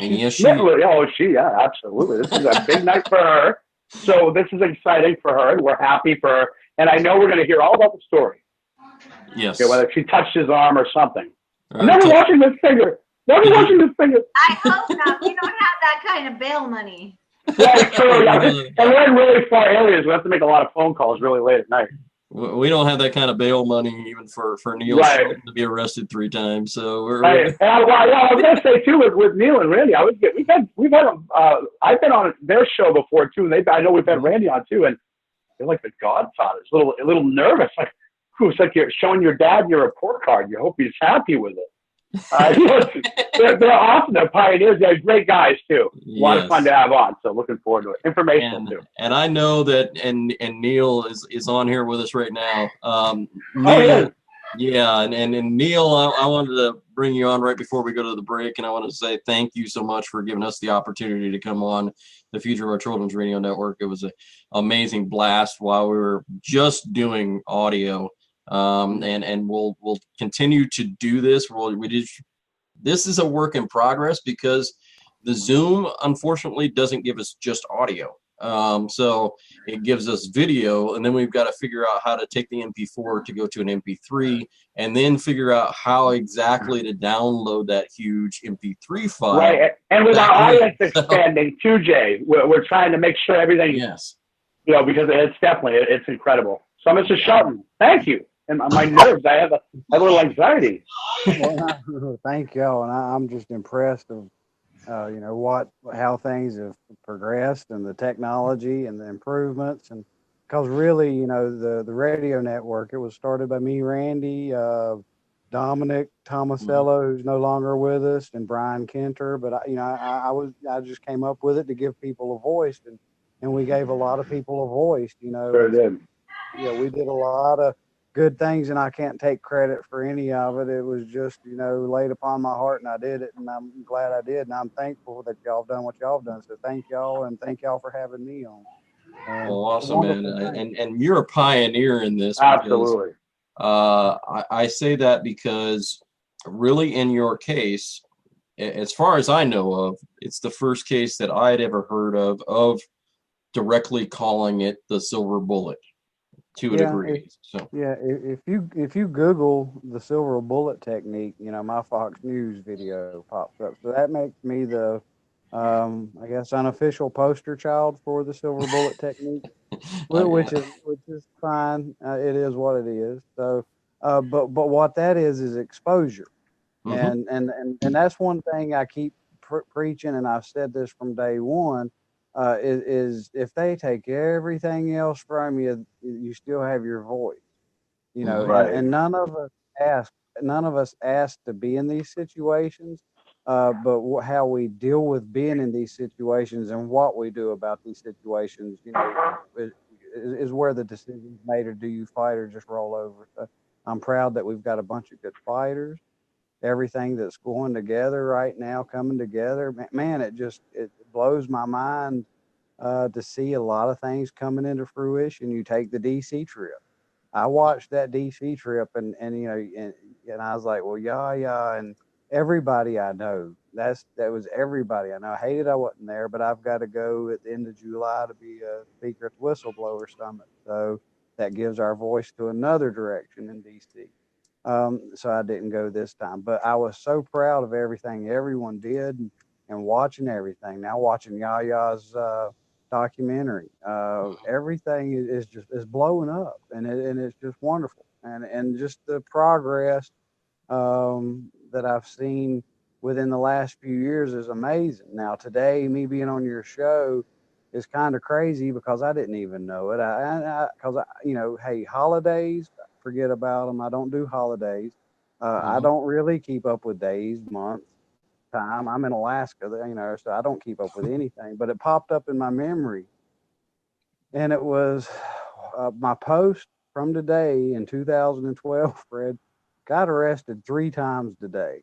And yes, Yeah, absolutely. This is a big night for her. So this is exciting for her, and we're happy for her. And I know we're going to hear all about the story. Yes. Okay, whether she touched his arm or something. I'm Right. never watching this finger. Never watching this finger. I hope not. We don't have that kind of bail money. Yeah, true. Yeah. And we're in really far areas. We have to make a lot of phone calls really late at night. We don't have that kind of bail money even for Neil Shelton to be arrested 3 times. So we're right. I was gonna say too with Neil and Randy, we've had I've been on their show before too, and I know we've had Randy on too, and they're like the Godfathers, a little nervous, like it's like you're showing your dad your report card. You hope he's happy with it. They're awesome. They're pioneers. They're great guys too. A lot of fun to have on. So looking forward to it. Informational too. And I know that and Neil is on here with us right now. Neil, and Neil, I wanted to bring you on right before we go to the break, and I want to say thank you so much for giving us the opportunity to come on the Future of Our Children's Radio Network. It was an amazing blast while we were just doing audio. And we'll continue to do this. This is a work in progress because the Zoom unfortunately doesn't give us just audio. So it gives us video, and then we've got to figure out how to take the MP4 to go to an MP3, and then figure out how exactly to download that huge MP3 file. Right, and with our audience expanding too, Jay, we're trying to make sure everything. Yes. Because it's incredible. So, Mr. Shelton, thank you. And my nerves, I have a little anxiety. Well, thank y'all, and I'm just impressed of how things have progressed and the technology and the improvements, and because really, the radio network, it was started by me, Randy, Dominic Tomasello, who's no longer with us, and Brian Kenter. But I just came up with it to give people a voice, and we gave a lot of people a voice. Sure did. Yeah, we did a lot of good things, and I can't take credit for any of it. It was just, laid upon my heart, and I did it, and I'm glad I did, and I'm thankful that y'all have done what y'all have done. So thank y'all, and thank y'all for having me on. Well, awesome, man. And you're a pioneer in this. Absolutely. Because, I say that because really in your case, as far as I know of, it's the first case that I had ever heard of directly calling it the silver bullet. To a degree. If you Google the silver bullet technique, my Fox News video pops up. So that makes me the, I guess, unofficial poster child for the silver bullet technique, which is fine. It is what it is. So, but what that is exposure, and that's one thing I keep preaching, and I've said this from day one. Is if they take everything else from you, you still have your voice, right. and none of us asked to be in these situations, but how we deal with being in these situations and what we do about these situations, is where the decision's made. Or do you fight or just roll over? I'm proud that we've got a bunch of good fighters. Everything that's going together right now, coming together, man, it blows my mind to see a lot of things coming into fruition. You take the DC trip. I watched that DC trip, and I was like, well, yeah, and everybody I know, that was everybody I know. I hated I wasn't there, but I've got to go at the end of July to be a speaker at the Whistleblower Summit. So that gives our voice to another direction in DC. So I didn't go this time, but I was so proud of everything everyone did, and watching everything. Now watching Yaya's documentary, everything is blowing up, and it's just wonderful, and just the progress that I've seen within the last few years is amazing. Now today, me being on your show is kind of crazy because I didn't even know it. Hey, holidays, forget about them. I don't do holidays. I don't really keep up with days, months, time. I'm in Alaska, so I don't keep up with anything. But it popped up in my memory, and it was my post from today in 2012. Fred got arrested 3 times today.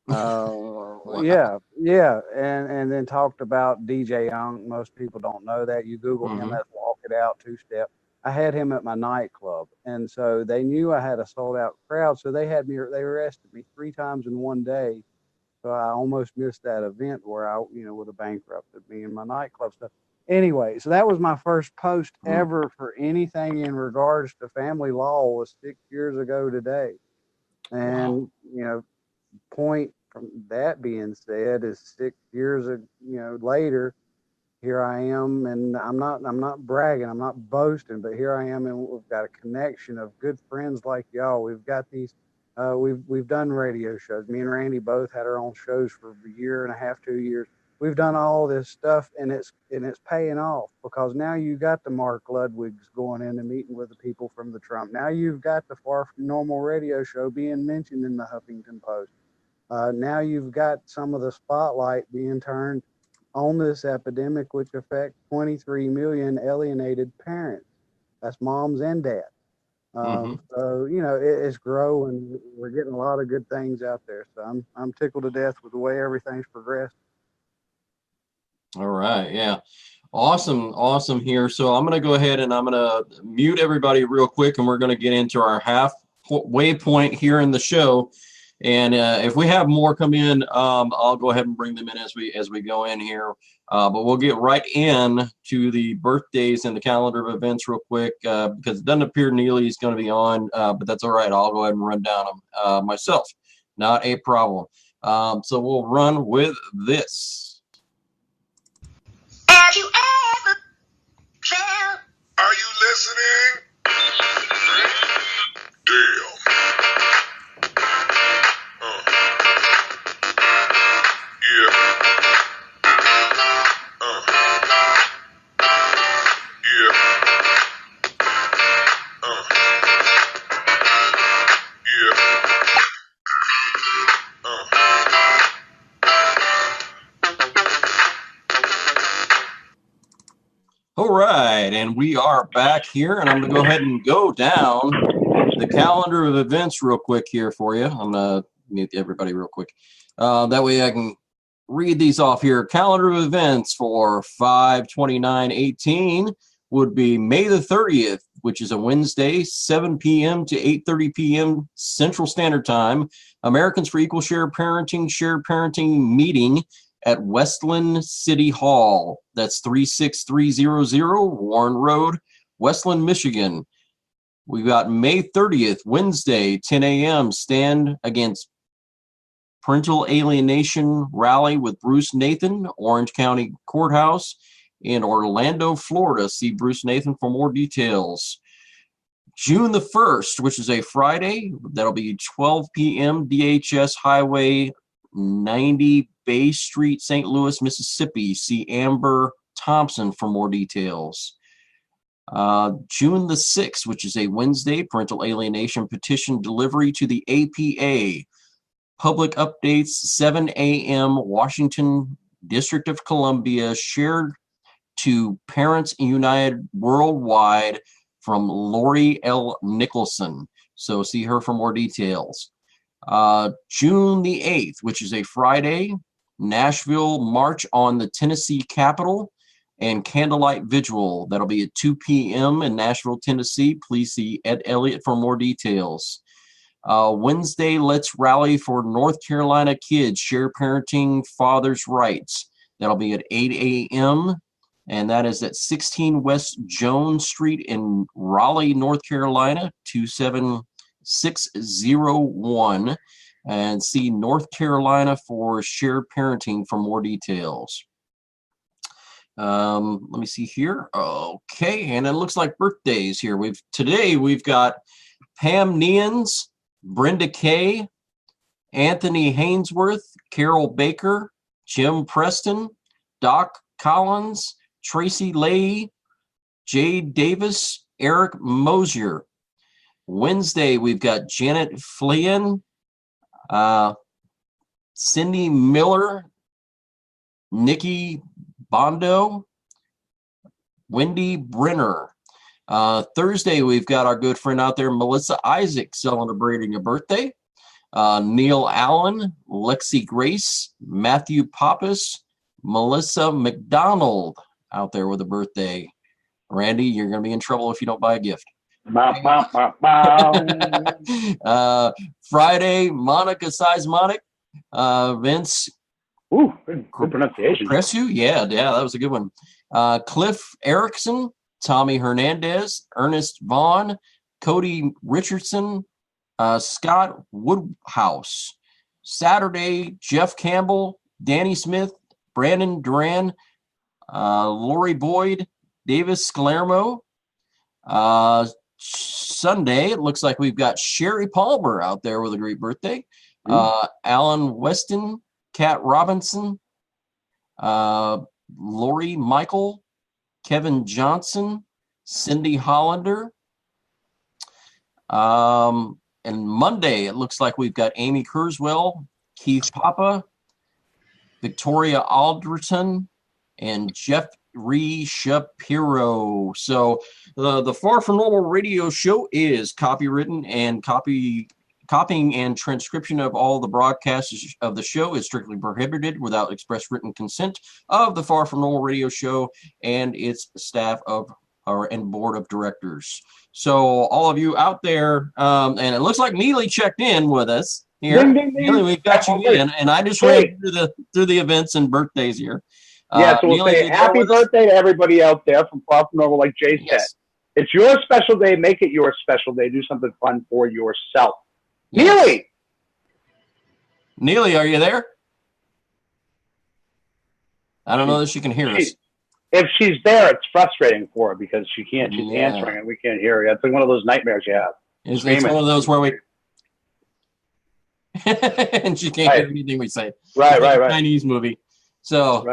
Wow. Yeah, and then talked about DJ Young. Most people don't know that. You Google him, that's Walk It Out 2-step. I had him at my nightclub, and so they knew I had a sold out crowd. So they arrested me 3 times in one day, So I almost missed that event where I, would have bankrupted me and my nightclub stuff. Anyway, so that was my first post ever for anything in regards to family law was 6 years ago today. And, point from that being said is 6 years, later, here I am, and I'm not bragging, I'm not boasting, but here I am, and we've got a connection of good friends like y'all. We've got these, we've done radio shows. Me and Randy both had our own shows for a year and a half, 2 years. We've done all this stuff, and it's paying off because now you got the Mark Ludwigs going in and meeting with the people from the Trump. Now you've got the Far From Normal radio show being mentioned in the Huffington Post. Now you've got some of the spotlight being turned on this epidemic, which affects 23 million alienated parents. That's moms and dads. So it's growing. We're getting a lot of good things out there. So I'm tickled to death with the way everything's progressed. All right, yeah, awesome here. So I'm going to go ahead and I'm going to mute everybody real quick, and we're going to get into our halfway point here in the show. And if we have more come in, I'll go ahead and bring them in as we go in here. But we'll get right in to the birthdays and the calendar of events real quick because it doesn't appear Neely is going to be on, but that's all right. I'll go ahead and run down them myself. Not a problem. So we'll run with this. Have you ever felt? Are you listening? Damn. Yeah. Yeah. All right, and we are back here, and I'm going to go ahead and go down the calendar of events real quick here for you. I'm going to mute everybody real quick. That way I can read these off here. Calendar of events for 5/29/18 would be May the 30th, which is a Wednesday, 7 p.m. to 8:30 p.m. Central Standard Time. Americans for Equal Shared Parenting meeting at Westland City Hall. That's 36300 Warren Road, Westland, Michigan. We've got May 30th, Wednesday, 10 a.m. Stand Against Parental Alienation Rally with Bruce Nathan, Orange County Courthouse in Orlando, Florida. See Bruce Nathan for more details. June the 1st, which is a Friday, that'll be 12 p.m. DHS Highway 90 Bay Street, St. Louis, Mississippi. See Amber Thompson for more details. June the 6th, which is a Wednesday, parental alienation petition delivery to the APA. Public updates, 7 a.m. Washington, District of Columbia, shared to Parents United Worldwide from Lori L. Nicholson. So see her for more details. June the 8th, which is a Friday, Nashville March on the Tennessee Capitol and Candlelight Vigil. That'll be at 2 p.m. in Nashville, Tennessee. Please see Ed Elliott for more details. Wednesday, let's rally for North Carolina kids, share parenting fathers' rights. That'll be at 8 a.m. and that is at 16 West Jones Street in Raleigh, North Carolina, 27601. And see North Carolina for shared parenting for more details. Let me see here. Okay, and it looks like birthdays here. Today we've got Pam Neans, Brenda Kay, Anthony Hainsworth, Carol Baker, Jim Preston, Doc Collins, Tracy Leahy, Jade Davis, Eric Mosier. Wednesday, we've got Janet Flynn, Cindy Miller, Nikki Bondo, Wendy Brenner. Thursday, we've got our good friend out there, Melissa Isaac, celebrating a birthday. Neil Allen, Lexi Grace, Matthew Pappas, Melissa McDonald out there with a birthday. Randy, you're going to be in trouble if you don't buy a gift. Friday, Monica Seismonic, Vince. Ooh, good pronunciation. Cresu? Yeah, that was a good one. Cliff Erickson, Tommy Hernandez, Ernest Vaughn, Cody Richardson, Scott Woodhouse. Saturday, Jeff Campbell, Danny Smith, Brandon Duran, Lori Boyd, Davis Scalermo. Sunday, it looks like we've got Sherry Palmer out there with a great birthday. Alan Weston, Kat Robinson, Lori Michael, Kevin Johnson, Cindy Hollander. And Monday, it looks like we've got Amy Kurzweil, Keith Papa, Victoria Alderton, and Jeffrey Shapiro. So the Far From Normal radio show is copywritten, and copying and transcription of all the broadcasts of the show is strictly prohibited without express written consent of the Far From Normal radio show and its staff and board of directors. So all of you out there, and it looks like Neely checked in with us here. Ding, ding, ding. Neely, we've got you in, and I just ran through the events and birthdays here. Yeah, so we'll say happy birthday to everybody out there from Far From Normal, like Jay said. It's your special day. Make it your special day. Do something fun for yourself. Yes. Neely, are you there? I don't know that she can hear us. If she's there, it's frustrating for her because she's answering and we can't hear her. It's like one of those nightmares you have. It's one of those where we and she can't hear anything we say. Right. Chinese movie. So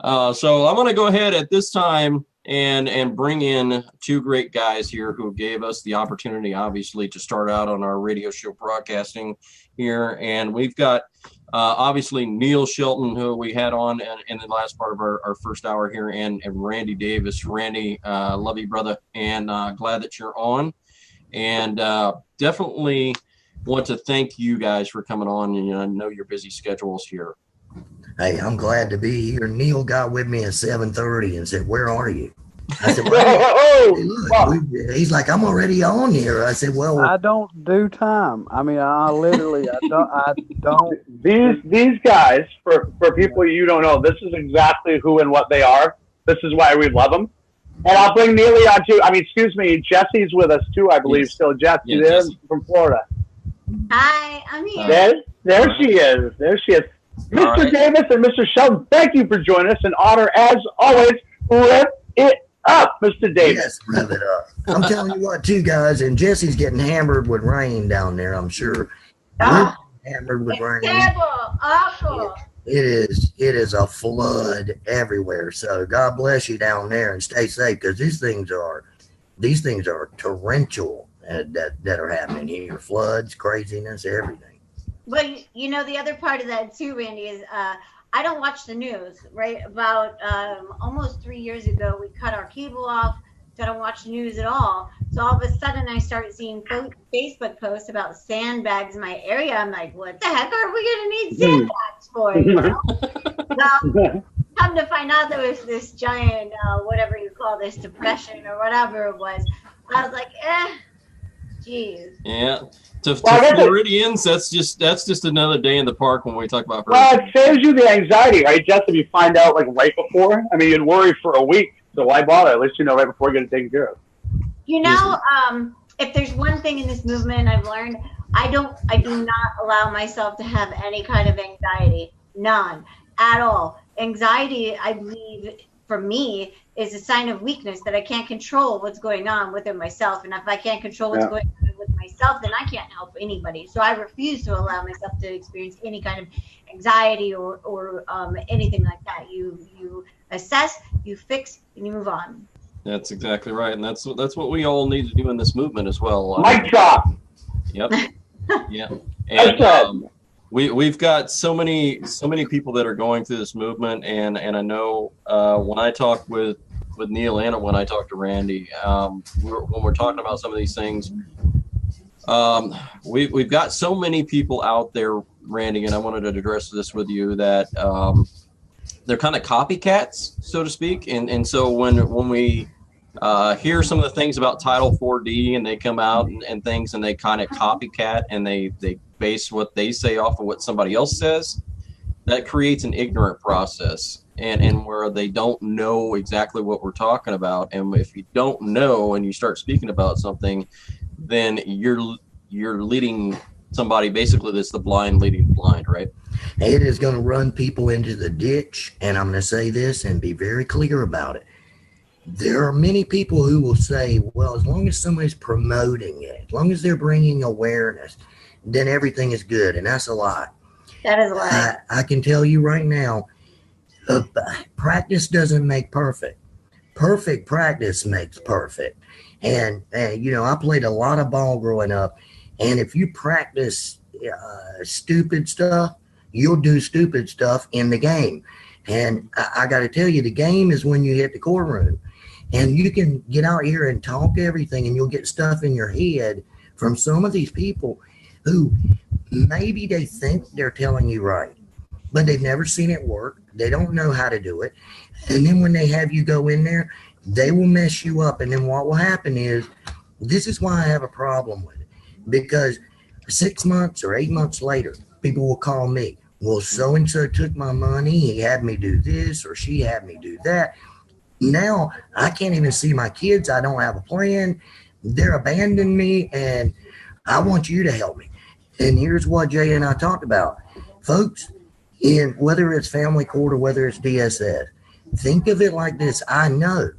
so I'm going to go ahead at this time and bring in two great guys here who gave us the opportunity, obviously, to start out on our radio show broadcasting here. And we've got obviously Neil Shelton, who we had on in the last part of our first hour here, and Randy Davis. Randy, love you, brother, and glad that you're on. And definitely want to thank you guys for coming on. And I know your busy schedules here. Hey, I'm glad to be here. Neil got with me at 7:30 and said, "Where are you?" I said, well, hey, look, he's like, "I'm already on here." I said, "Well, I don't do time. I mean, I don't. These guys, for people you don't know, this is exactly who and what they are. This is why we love them. And I'll bring Neely on too. I mean, excuse me, Jessie's with us too, I believe. Yes. Still, Jessie, there from Florida. Hi, I'm here. There she is. There she is. Mr. Davis and Mr. Shelton, thank you for joining us. In honor, as always, rev it up, Mr. Davis. Yes, rev it up. I'm telling you what, too, guys, and Jessie's getting hammered with rain down there, I'm sure. Hammered with rain. Terrible, awful. It is a flood everywhere. So God bless you down there and stay safe, because these things are torrential that are happening here. Floods, craziness, everything. Well, you know, the other part of that too, Randy, is I don't watch the news, right? About almost 3 years ago, we cut our cable off, so I don't watch the news at all. So all of a sudden, I started seeing Facebook posts about sandbags in my area. I'm like, what the heck are we going to need sandbags for? You know? Well, come to find out there was this giant, whatever you call this, depression or whatever it was. I was like, geez. Yeah. To Floridians, that's just another day in the park when we talk about hurricanes. Well, it saves you the anxiety, right, Jess, if you find out like right before. I mean, you'd worry for a week, so why bother? At least you know right before you get it taken care of. You know, if there's one thing in this movement I've learned, I do not allow myself to have any kind of anxiety. None at all. Anxiety, I believe, for me, is a sign of weakness, that I can't control what's going on within myself. And if I can't control what's going on with myself, then I can't help anybody. So I refuse to allow myself to experience any kind of anxiety or anything like that. You assess, you fix, and you move on. That's exactly right. And that's what we all need to do in this movement as well. Mic drop. Yep. Yeah. And we've got so many people that are going through this movement, and I know when I talk with Neil and when I talk to Randy, when we're talking about some of these things, we've got so many people out there, Randy, and I wanted to address this with you, that they're kind of copycats, so to speak, and so when we hear some of the things about Title 4D and they come out and things and they kind of copycat and they base what they say off of what somebody else says, that creates an ignorant process. And where they don't know exactly what we're talking about. And if you don't know and you start speaking about something, then you're leading somebody, basically that's the blind leading the blind, right? It is going to run people into the ditch. And I'm going to say this and be very clear about it. There are many people who will say, well, as long as somebody's promoting it, as long as they're bringing awareness, then everything is good. And that's a lie. That is a lie. I can tell you right now, practice doesn't make perfect. Perfect practice makes perfect. And you know, I played a lot of ball growing up. And if you practice stupid stuff, you'll do stupid stuff in the game. And I got to tell you, the game is when you hit the courtroom. And you can get out here and talk everything, and you'll get stuff in your head from some of these people who maybe they think they're telling you right, but they've never seen it work. They don't know how to do it. And then when they have you go in there, they will mess you up. And then what will happen is, this is why I have a problem with it. Because 6 months or 8 months later, people will call me. Well, so-and-so took my money. He had me do this, or she had me do that. Now I can't even see my kids. I don't have a plan. They're abandoning me, and I want you to help me. And here's what Jay and I talked about. Folks, in whether it's family court or whether it's DSS, think of it like this. I know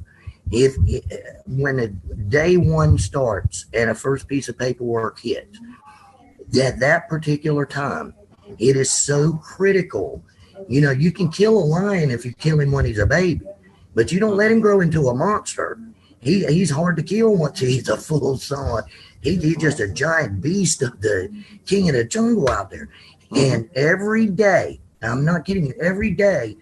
when a day one starts and a first piece of paperwork hits, that particular time, it is so critical. You know, you can kill a lion if you kill him when he's a baby, but you don't let him grow into a monster. He's hard to kill once he's a full son. He's just a giant beast of the king of the jungle out there. And every day, I'm not kidding you, every day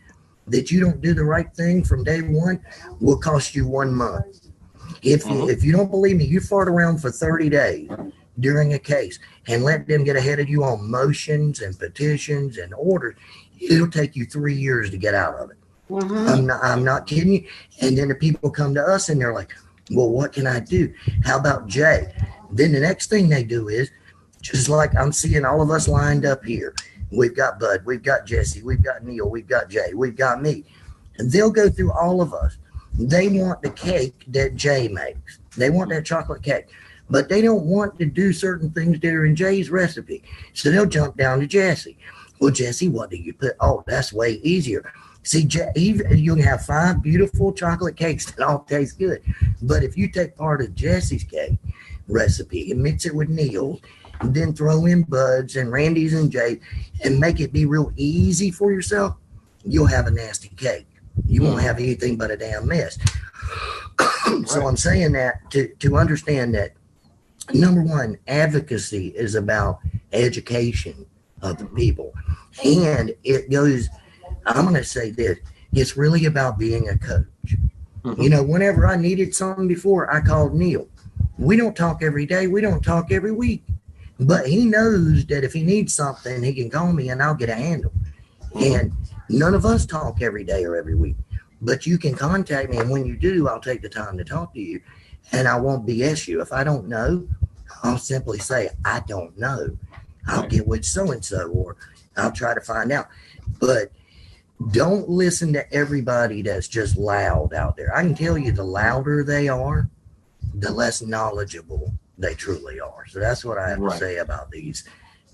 that you don't do the right thing from day one will cost you 1 month. If you don't believe me, you fart around for 30 days during a case and let them get ahead of you on motions and petitions and orders, it'll take you 3 years to get out of it. I'm not kidding you. And then the people come to us and they're like, well, what can I do? How about Jay? Then the next thing they do is, just like I'm seeing all of us lined up here. We've got Bud, we've got Jessie, we've got Neil, we've got Jay, we've got me. And they'll go through all of us. They want the cake that Jay makes. They want that chocolate cake. But they don't want to do certain things that are in Jay's recipe. So they'll jump down to Jessie. Well, Jessie, what do you put? Oh, that's way easier. See, you can have 5 beautiful chocolate cakes that all taste good. But if you take part of Jessie's cake recipe and mix it with Neil's, and then throw in Bud's and Randy's and Jay and make it be real easy for yourself, you'll have a nasty cake. You won't have anything but a damn mess. So I'm saying that to understand that, number one, advocacy is about education of the people. And it goes, I'm going to say this, it's really about being a coach. You know, whenever I needed something before, I called Neil. We don't talk every day. We don't talk every week. But he knows that if he needs something, he can call me and I'll get a handle. And none of us talk every day or every week. But you can contact me, and when you do, I'll take the time to talk to you. And I won't BS you. If I don't know, I'll simply say, I don't know. I'll get with so-and-so, or I'll try to find out. But don't listen to everybody that's just loud out there. I can tell you, the louder they are, the less knowledgeable they truly are. So that's what I have to say about these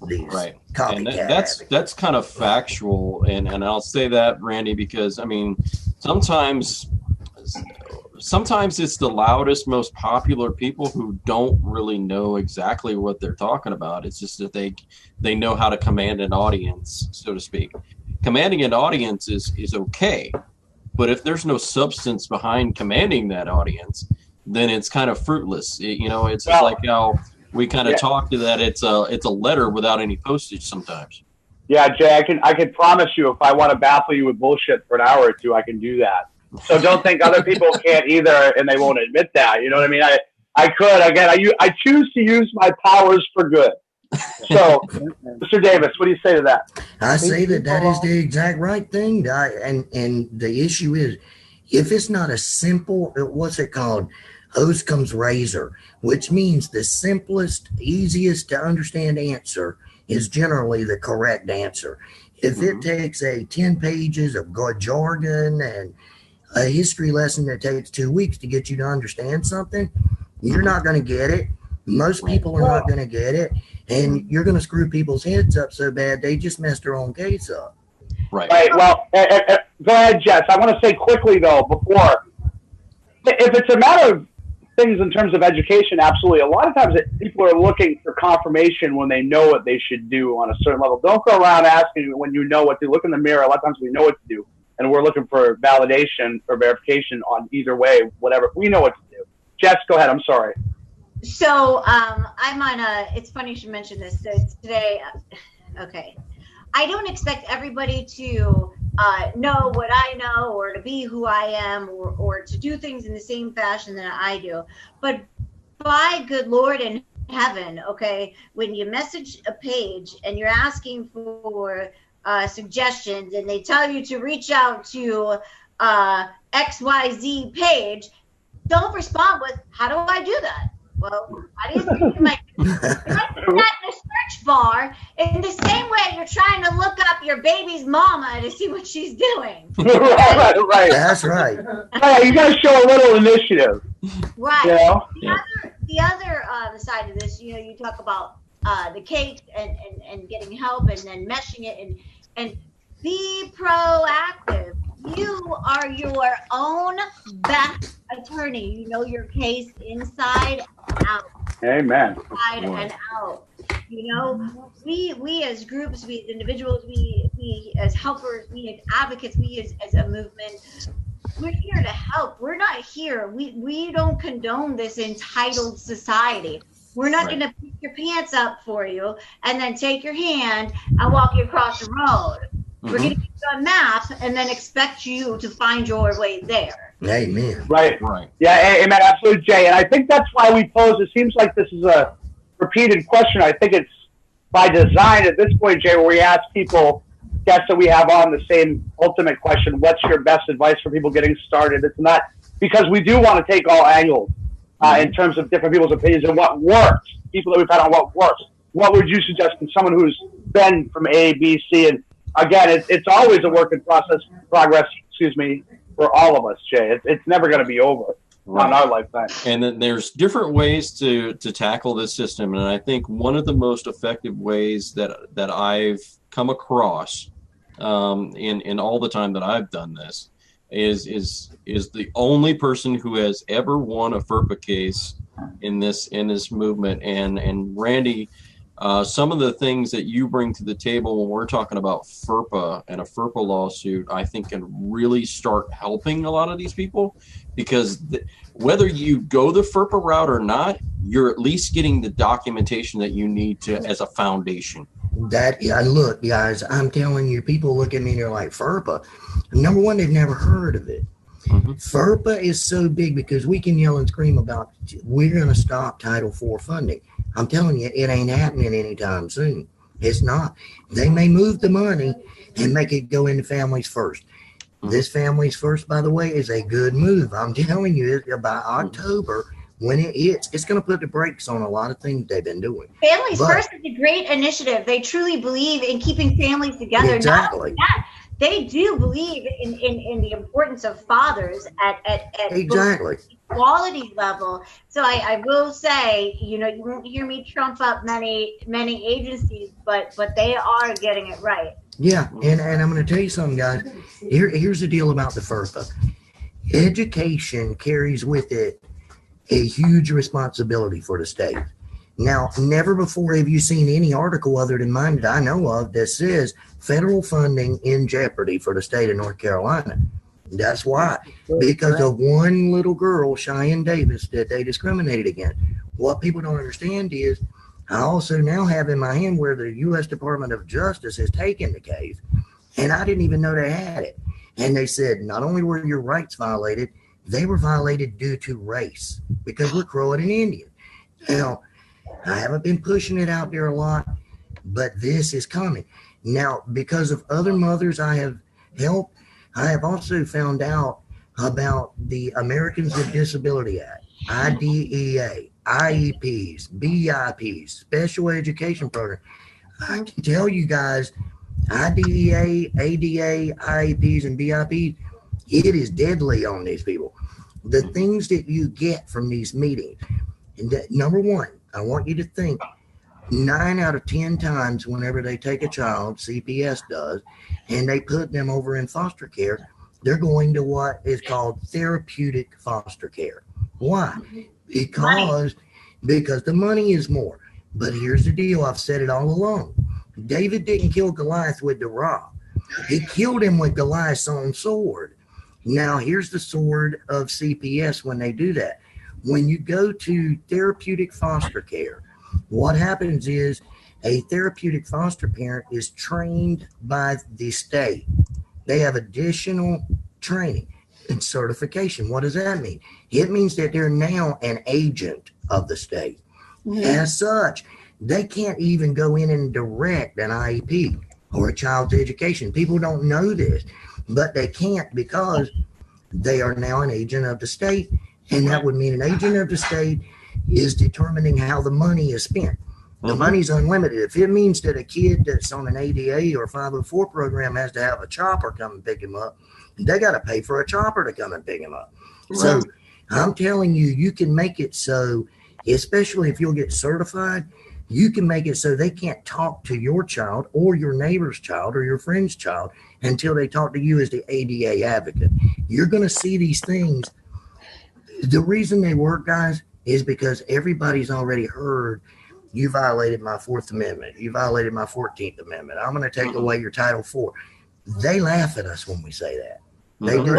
copycat. That's kind of factual, and I'll say that, Randy, because I mean, sometimes it's the loudest, most popular people who don't really know exactly what they're talking about. It's just that they know how to command an audience, so to speak. Commanding an audience is okay, but if there's no substance behind commanding that audience, then it's kind of fruitless. It's just like how we kind of talk to that. It's a letter without any postage sometimes. Yeah, Jay, I can promise you, if I want to baffle you with bullshit for an hour or two, I can do that. So don't think other people can't either, and they won't admit that. You know what I mean? I could. Again, I choose to use my powers for good. So, Mr. Davis, what do you say to that? I say that is the exact right thing. And the issue is, if it's not a simple, what's it called? Host comes razor, which means the simplest, easiest to understand answer is generally the correct answer. If it takes 10 pages of jargon and a history lesson that takes 2 weeks to get you to understand something, you're not going to get it. Most people are not going to get it. And you're going to screw people's heads up so bad they just mess their own case up. Right. Well, go ahead, Jess. I want to say quickly, though, before, if it's a matter of things in terms of education, absolutely. A lot of times people are looking for confirmation when they know what they should do on a certain level. Don't go around asking when you know what to do. Look in the mirror. A lot of times we know what to do, and we're looking for validation or verification on either way, whatever. We know what to do. Jess, go ahead. I'm sorry. So I'm on it's funny you should mention this. So today, okay. I don't expect everybody to know what I know or to be who I am or to do things in the same fashion that I do. But by good Lord in heaven, okay, when you message a page and you're asking for suggestions and they tell you to reach out to XYZ page, don't respond with, how do I do that? Well, how do you think you might put that in the search bar in the same way you're trying to look up your baby's mama to see what she's doing? Right. That's right. Yeah, you got to show a little initiative. Right. You know? The other side of this, you know, you talk about the cake and getting help and then meshing it and be proactive. You are your own best attorney. You know your case inside and out. Amen. Inside and out. You know, we as groups, we as individuals, we as helpers, we as advocates, we as a movement, we're here to help. We're not here. We don't condone this entitled society. We're not going to pick your pants up for you and then take your hand and walk you across the road. We're going to give you a map and then expect you to find your way there. Amen. Right. Yeah, amen. Absolutely, Jay. And I think that's why we pose. It seems like this is a repeated question. I think it's by design at this point, Jay, where we ask people, guests that we have on, the same ultimate question: what's your best advice for people getting started? It's not because we do want to take all angles in terms of different people's opinions and what works. People that we've had on what works. What would you suggest to someone who's been from A, B, C, and again, it's always a work in progress, for all of us, Jay. It's never going to be over on our lifetime. And then there's different ways to tackle this system. And I think one of the most effective ways that I've come across in all the time that I've done this is the only person who has ever won a FERPA case in this movement. And Randy, some of the things that you bring to the table when we're talking about FERPA and a FERPA lawsuit, I think can really start helping a lot of these people, because whether you go the FERPA route or not, you're at least getting the documentation that you need to as a foundation. Look, guys, I'm telling you, people look at me and they're like, FERPA. Number one, they've never heard of it. FERPA is so big because we can yell and scream about we're going to stop Title IV funding. I'm telling you, it ain't happening anytime soon. It's not. They may move the money and make it go into Families First. This Families First, by the way, is a good move. I'm telling you, by October, when it hits, it's going to put the brakes on a lot of things they've been doing. Families First is a great initiative. They truly believe in keeping families together. Exactly. Not that, they do believe in the importance of fathers at exactly quality level. So I will say, you know, you won't hear me trump up many agencies, but they are getting it right. Yeah, and I'm going to tell you something, guys. Here's the deal about the FERPA. Education carries with it a huge responsibility for the state. Now, never before have you seen any article other than mine that I know of that says federal funding in jeopardy for the state of North Carolina. That's why. Because of one little girl, Cheyenne Davis, that they discriminated against. What people don't understand is I also now have in my hand where the U.S. Department of Justice has taken the case, and I didn't even know they had it. And they said not only were your rights violated, they were violated due to race because we're Croat and Indian. Now, I haven't been pushing it out there a lot, but this is coming. Now, because of other mothers I have helped, I have also found out about the Americans with Disability Act. IDEA, IEPs, BIPs, special education program. I can tell you guys, IDEA, ADA, IEPs, and BIPs, it is deadly on these people. The things that you get from these meetings, and that, number one, I want you to think 9 out of 10 times whenever they take a child, CPS does, and they put them over in foster care, they're going to what is called therapeutic foster care. Why? Because the money is more. But here's the deal. I've said it all along. David didn't kill Goliath with the rock. He killed him with Goliath's own sword. Now, here's the sword of CPS when they do that. When you go to therapeutic foster care, what happens is a therapeutic foster parent is trained by the state. They have additional training and certification. What does that mean? It means that they're now an agent of the state. As such, they can't even go in and direct an IEP or a child's education. People don't know this, but they can't because they are now an agent of the state. And that would mean an agent of the state is determining how the money is spent. The money's unlimited. If it means that a kid that's on an ADA or 504 program has to have a chopper come and pick him up, they got to pay for a chopper to come and pick him up. Right. So I'm telling you, you can make it so, especially if you'll get certified, you can make it so they can't talk to your child or your neighbor's child or your friend's child until they talk to you as the ADA advocate. You're going to see these things. The reason they work, guys, is because everybody's already heard you violated my 4th Amendment. You violated my 14th Amendment. I'm going to take away your Title IV. They laugh at us when we say that. They do.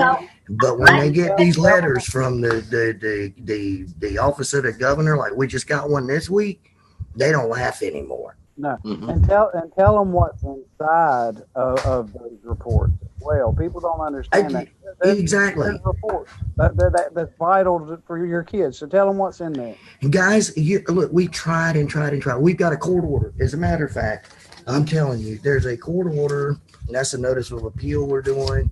But when they get these letters from the office of the governor, like we just got one this week, they don't laugh anymore. No, and tell them what's inside of those reports as well. People don't understand that. Exactly. There's reports that's vital for your kids. So tell them what's in there. Guys, look, we tried and tried and tried. We've got a court order. As a matter of fact, I'm telling you, there's a court order. That's a notice of appeal we're doing.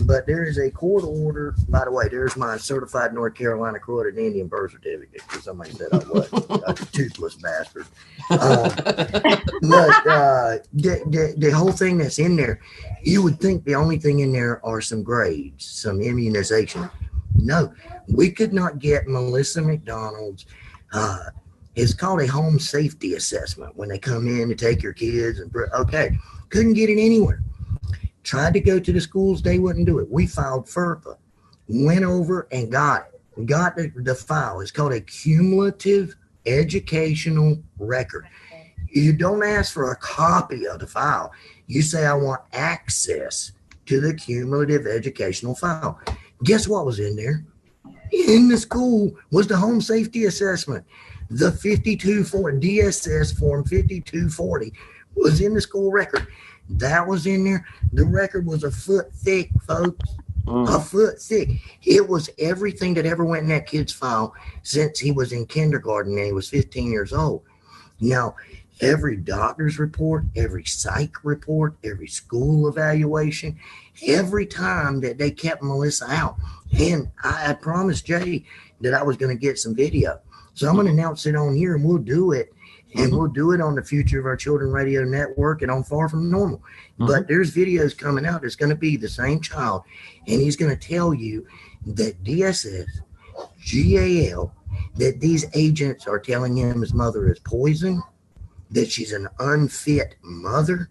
But there is a court order. By the way, there's my certified North Carolina Croatian Indian birth certificate because somebody said I was a toothless bastard. But the whole thing that's in there, you would think the only thing in there are some grades, some immunization. No, we could not get Melissa McDonald's. It's called a home safety assessment when they come in to take your kids. Okay, couldn't get it anywhere. Tried to go to the schools, they wouldn't do it. We filed FERPA, went over and got it. Got the file. It's called a cumulative educational record. You don't ask for a copy of the file. You say, I want access to the cumulative educational file. Guess what was in there? In the school was the home safety assessment. The 5240 DSS form 5240 was in the school record. That was in there. The record was a foot thick, folks. A foot thick. It was everything that ever went in that kid's file since he was in kindergarten and he was 15 years old. Now, every doctor's report, every psych report, every school evaluation, every time that they kept Melissa out. And I promised Jay that I was going to get some video. So I'm going to announce it on here and we'll do it. And we'll do it on the Future of Our Children Radio Network and on Far From Normal. But there's videos coming out. It's going to be the same child. And he's going to tell you that DSS, GAL, that these agents are telling him his mother is poisoned, that she's an unfit mother,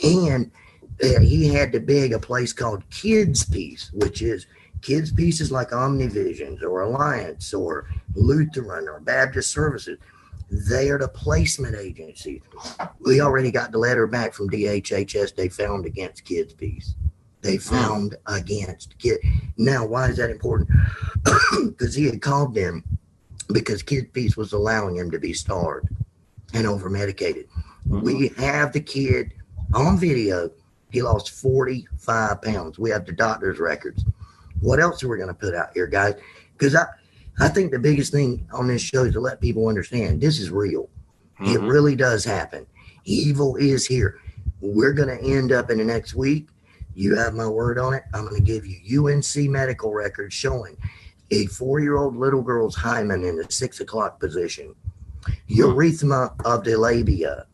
and that he had to beg a place called Kids Peace, which is Kids Peace is like Omnivisions or Alliance or Lutheran or Baptist Services. They are the placement agency. We already got the letter back from DHHS. They found against Kids Peace. They found against kids. Now, why is that important? Because he had called them because Kids Peace was allowing him to be starved and over-medicated. We have the kid on video. He lost 45 pounds. We have the doctor's records. What else are we going to put out here, guys? Because I think the biggest thing on this show is to let people understand this is real. It really does happen. Evil is here. We're going to end up in the next week. You have my word on it. I'm going to give you UNC medical records showing a 4-year-old little girl's hymen in the 6 o'clock position, urethra of the labia,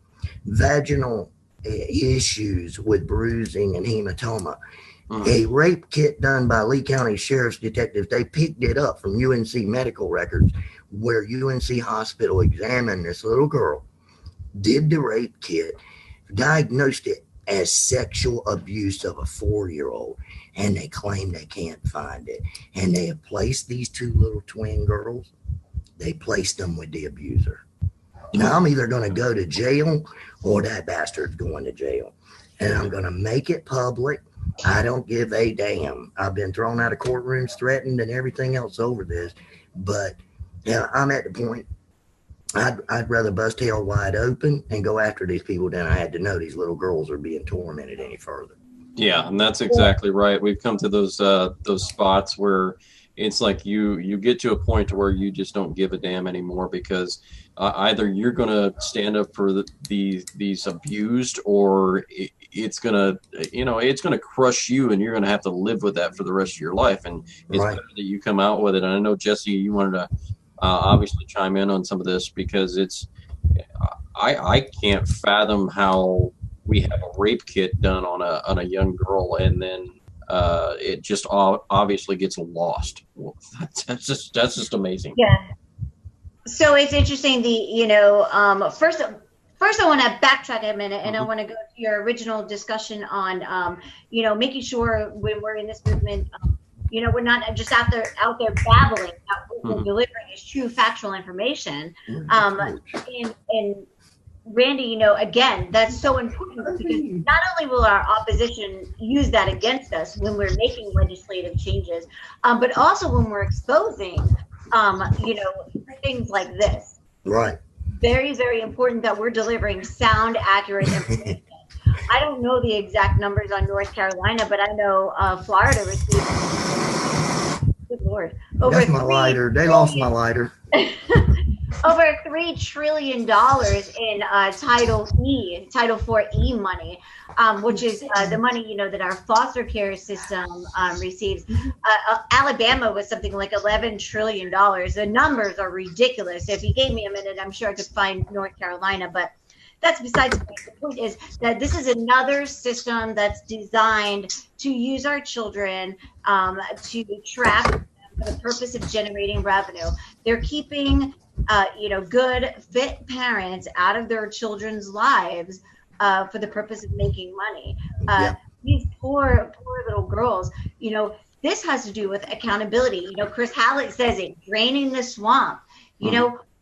vaginal issues with bruising and hematoma. A rape kit done by Lee County Sheriff's detectives. They picked it up from UNC medical records, where UNC Hospital examined this little girl, did the rape kit, diagnosed it as sexual abuse of a 4-year-old, and they claim they can't find it. And they have placed these 2 little twin girls, they placed them with the abuser. Now I'm either going to go to jail or that bastard's going to jail. And I'm going to make it public. I don't give a damn. I've been thrown out of courtrooms, threatened, and everything else over this. But I'm at the point, I'd rather bust hell wide open and go after these people than I had to know these little girls are being tormented any further. Yeah, and that's exactly right. We've come to those spots where it's like you get to a point where you just don't give a damn anymore, because either you're going to stand up for these abused, or it's going to crush you, and you're going to have to live with that for the rest of your life. And it's better that you come out with it. And I know, Jesse, you wanted to obviously chime in on some of this, because I can't fathom how we have a rape kit done on a young girl, and then it just obviously gets lost. That's just amazing. Yeah. So it's interesting. First I want to backtrack a minute, and I want to go to your original discussion on, making sure when we're in this movement, we're not just out there babbling. What we're delivering is true factual information. And Randy, again, that's so important, because not only will our opposition use that against us when we're making legislative changes, but also when we're exposing, things like this. Right. Very, very important that we're delivering sound, accurate information. I don't know the exact numbers on North Carolina, but I know Florida received, good Lord, that's my lighter. They lost my lighter. Over $3 trillion in Title IV money, which is the money that our foster care system receives. Alabama was something like $11 trillion. The numbers are ridiculous. If you gave me a minute, I'm sure I could find North Carolina, but that's besides the point. The point is that this is another system that's designed to use our children to trap them for the purpose of generating revenue. They're keeping good, fit parents out of their children's lives for the purpose of making money. These poor little girls, this has to do with accountability. Chris Hallett says it, draining the swamp.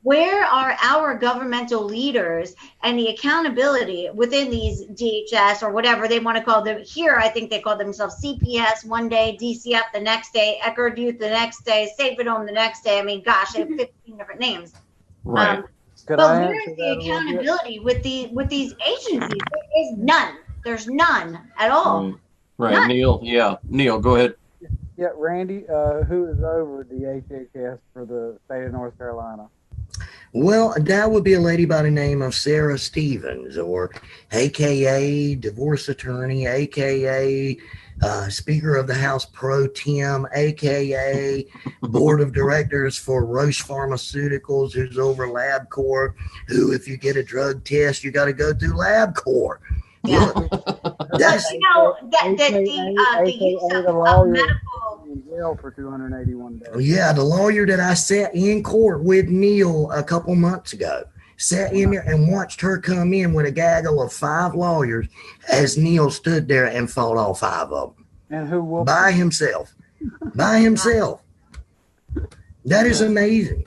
Where are our governmental leaders and the accountability within these DHS or whatever they want to call them? Here, I think they call themselves CPS one day, DCF the next day, Eckerd Youth the next day, Safe at Home the next day. I mean, gosh, they have 15 different names. Right. But where is the accountability with these agencies? There is none. There's none at all. Right, none. Neil. Yeah, Neil, go ahead. Yeah, Randy, who is over the HHS for the state of North Carolina? Well, that would be a lady by the name of Sarah Stevens, or AKA divorce attorney, AKA Speaker of the House Pro Tem, AKA Board of Directors for Roche Pharmaceuticals, who's over LabCorp, who, if you get a drug test, you got to go through LabCorp. Yeah. That's, the use of medical in jail for 281 days. Yeah, the lawyer that I sat in court with Neil a couple months ago, sat in there and watched her come in with a gaggle of 5 lawyers as Neil stood there and fought all 5 of them. And who will by himself. By himself. That is amazing.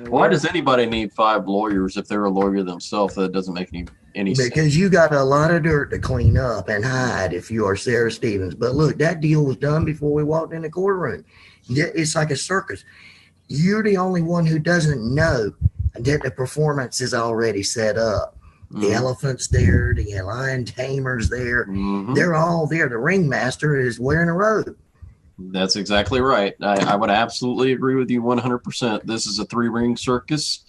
Why does anybody need 5 lawyers if they're a lawyer themselves? That doesn't make any sense. Because you got a lot of dirt to clean up and hide if you are Sarah Stevens. But look, that deal was done before we walked in the courtroom. It's like a circus. You're the only one who doesn't know that the performance is already set up. The elephant's there, the lion tamer's there. They're all there. The ringmaster is wearing a robe. That's exactly right. I would absolutely agree with you 100%. This is a 3-ring circus,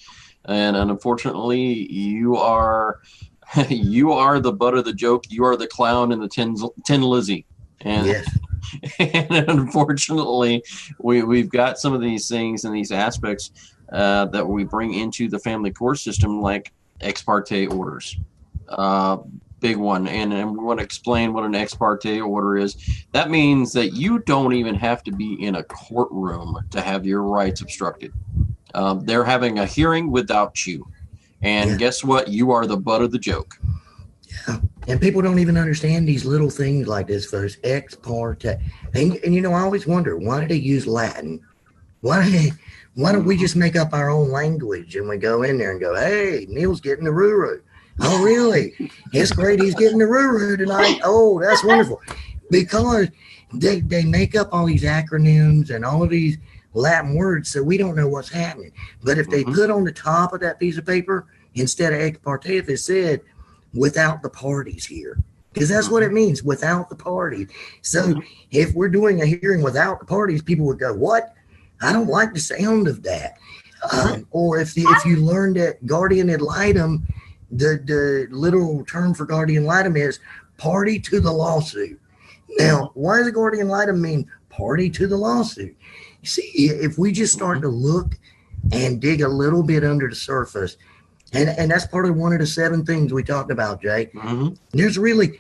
and unfortunately, you are the butt of the joke. You are the clown in the Tin Lizzy, and yes. And unfortunately, we've got some of these things and these aspects that we bring into the family court system, like ex parte orders. Big one. And we want to explain what an ex parte order is. That means that you don't even have to be in a courtroom to have your rights obstructed. They're having a hearing without you. And guess what? You are the butt of the joke. Yeah. And people don't even understand these little things like this, folks. Ex parte. And you know, I always wonder, why do they use Latin? Why don't we just make up our own language and we go in there and go, hey, Neil's getting the roo-roo. Oh, really? It's great he's getting the roo-roo tonight. Oh, that's wonderful. Because they make up all these acronyms and all of these Latin words, so we don't know what's happening. But if they put on the top of that piece of paper, instead of ex parte, if it said without the parties here, because that's what it means, without the parties. So if we're doing a hearing without the parties, people would go, what? I don't like the sound of that. Or if you learned that guardian ad litem, the literal term for guardian ad litem is party to the lawsuit. Now, why does a guardian ad litem mean party to the lawsuit? You see, if we just start to look and dig a little bit under the surface, and that's part of one of the 7 things we talked about, Jay. There's really,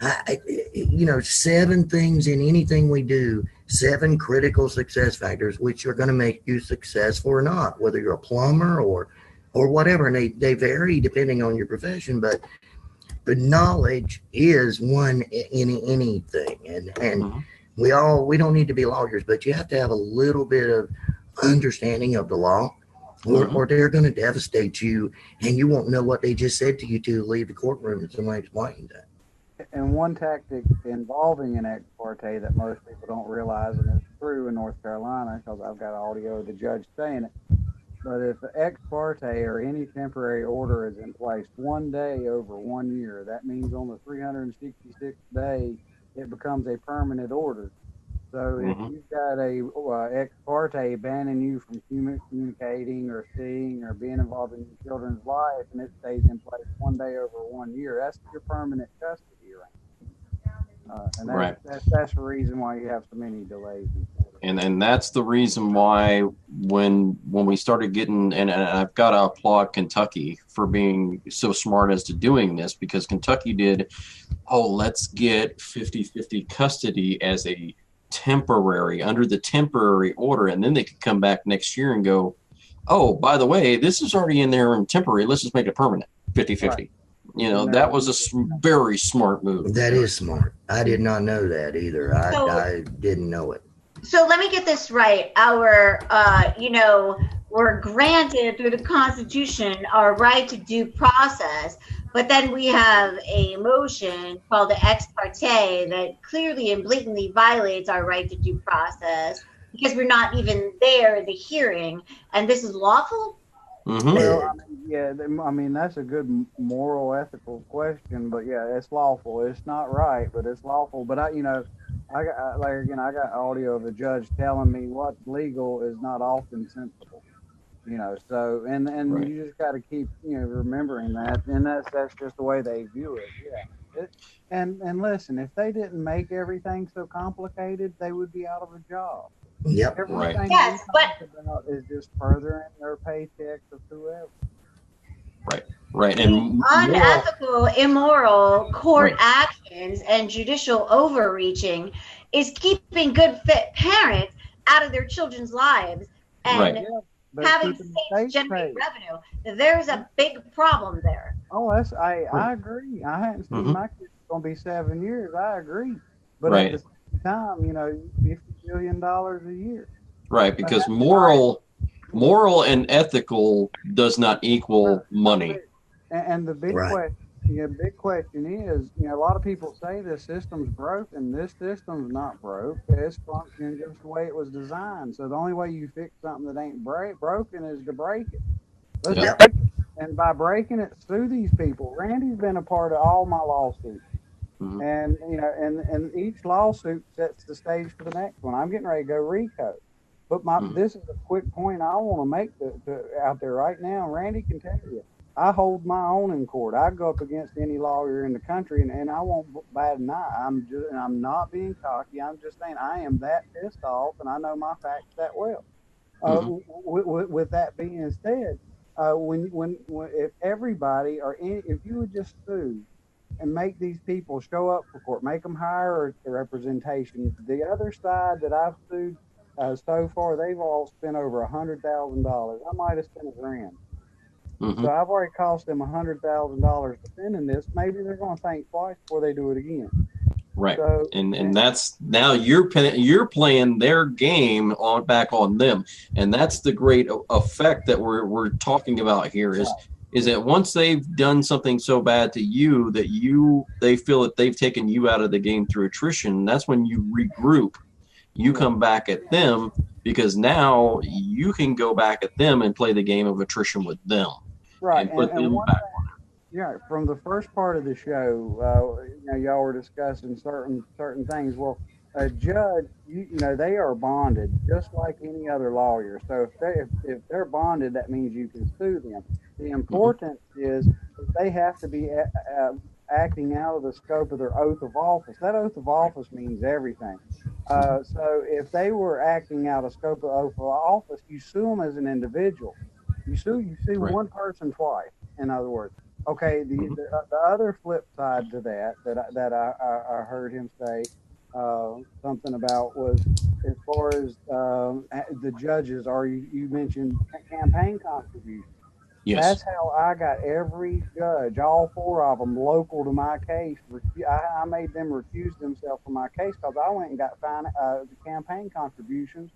7 things in anything we do, 7 critical success factors, which are going to make you successful or not, whether you're a plumber or whatever. And they vary depending on your profession, but knowledge is one in anything. And we don't need to be lawyers, but you have to have a little bit of understanding of the law, or they're going to devastate you, and you won't know what they just said to you to leave the courtroom and somebody explained that. And one tactic involving an ex parte that most people don't realize, and it's true in North Carolina because I've got audio of the judge saying it, but if an ex parte or any temporary order is in place one day over 1 year, that means on the 366th day, it becomes a permanent order. So if you've got a ex parte banning you from communicating or seeing or being involved in your children's life, and it stays in place one day over 1 year, that's your permanent custody arrangement. And that's the reason why you have so many delays. And that's the reason why when we started getting, and I've got to applaud Kentucky for being so smart as to doing this, because Kentucky did, let's get 50-50 custody as a temporary, under the temporary order, and then they could come back next year and go, by the way, this is already in there in temporary, let's just make it permanent, 50-50. Right. That was a very smart move. That is smart. I did not know that either. I didn't know it. So let me get this right. We're granted through the Constitution our right to due process, but then we have a motion called the ex parte that clearly and blatantly violates our right to due process because we're not even there at the hearing, and this is lawful? Well, that's a good moral, ethical question, but yeah, it's lawful. It's not right, but it's lawful. But I got audio of a judge telling me what's legal is not often sensible. So and right. You just got to keep remembering that, and that's just the way they view it. Yeah. And listen, if they didn't make everything so complicated, they would be out of a job. Yep. Everything right. Yes, but about is just furthering their paychecks of whoever. Right. And unethical, immoral court actions and judicial overreaching is keeping good fit parents out of their children's lives and having states generate revenue. There's a big problem there. Oh, I agree. I haven't seen my kids going to be 7 years. I agree. But at the same time, $50 billion a year. Right, because moral and ethical does not equal money. And the big question is, a lot of people say this system's broken. This system's not broke. It's functioning just the way it was designed. So the only way you fix something that ain't broken is to break it. Break it. And by breaking it, sue these people. Randy's been a part of all my lawsuits. And and each lawsuit sets the stage for the next one. I'm getting ready to go RICO. But this is a quick point I want to make out there right now. Randy can tell you. I hold my own in court. I go up against any lawyer in the country, and I won't bat an eye. I'm not being cocky. I'm just saying I am that pissed off, and I know my facts that well. With that being said, when if everybody if you would just sue and make these people show up for court, make them hire a representation. The other side that I've sued so far, they've all spent over $100,000. I might have spent $1,000. So I've already cost them $100,000 defending this. Maybe they're going to think twice before they do it again. Right. So, and that's now you're playing their game back on them, and that's the great effect that we're talking about here is that once they've done something so bad to you that they feel that they've taken you out of the game through attrition, that's when you regroup. You come back at them because now you can go back at them and play the game of attrition with them. Right. And put them back on it. Yeah, from the first part of the show, y'all were discussing certain things. Well, a judge, they are bonded just like any other lawyer. So if they're bonded, that means you can sue them. The importance is that they have to be acting out of the scope of their oath of office. That oath of office means everything. So if they were acting out of scope of oath of office, you sue them as an individual. You sue one person twice. In other words. Okay, the other flip side to that I heard him say something about was as far as the judges you mentioned campaign contributions. Yes. That's how I got every judge, all 4 of them, local to my case. I made them recuse themselves from my case because I went and got the campaign contributions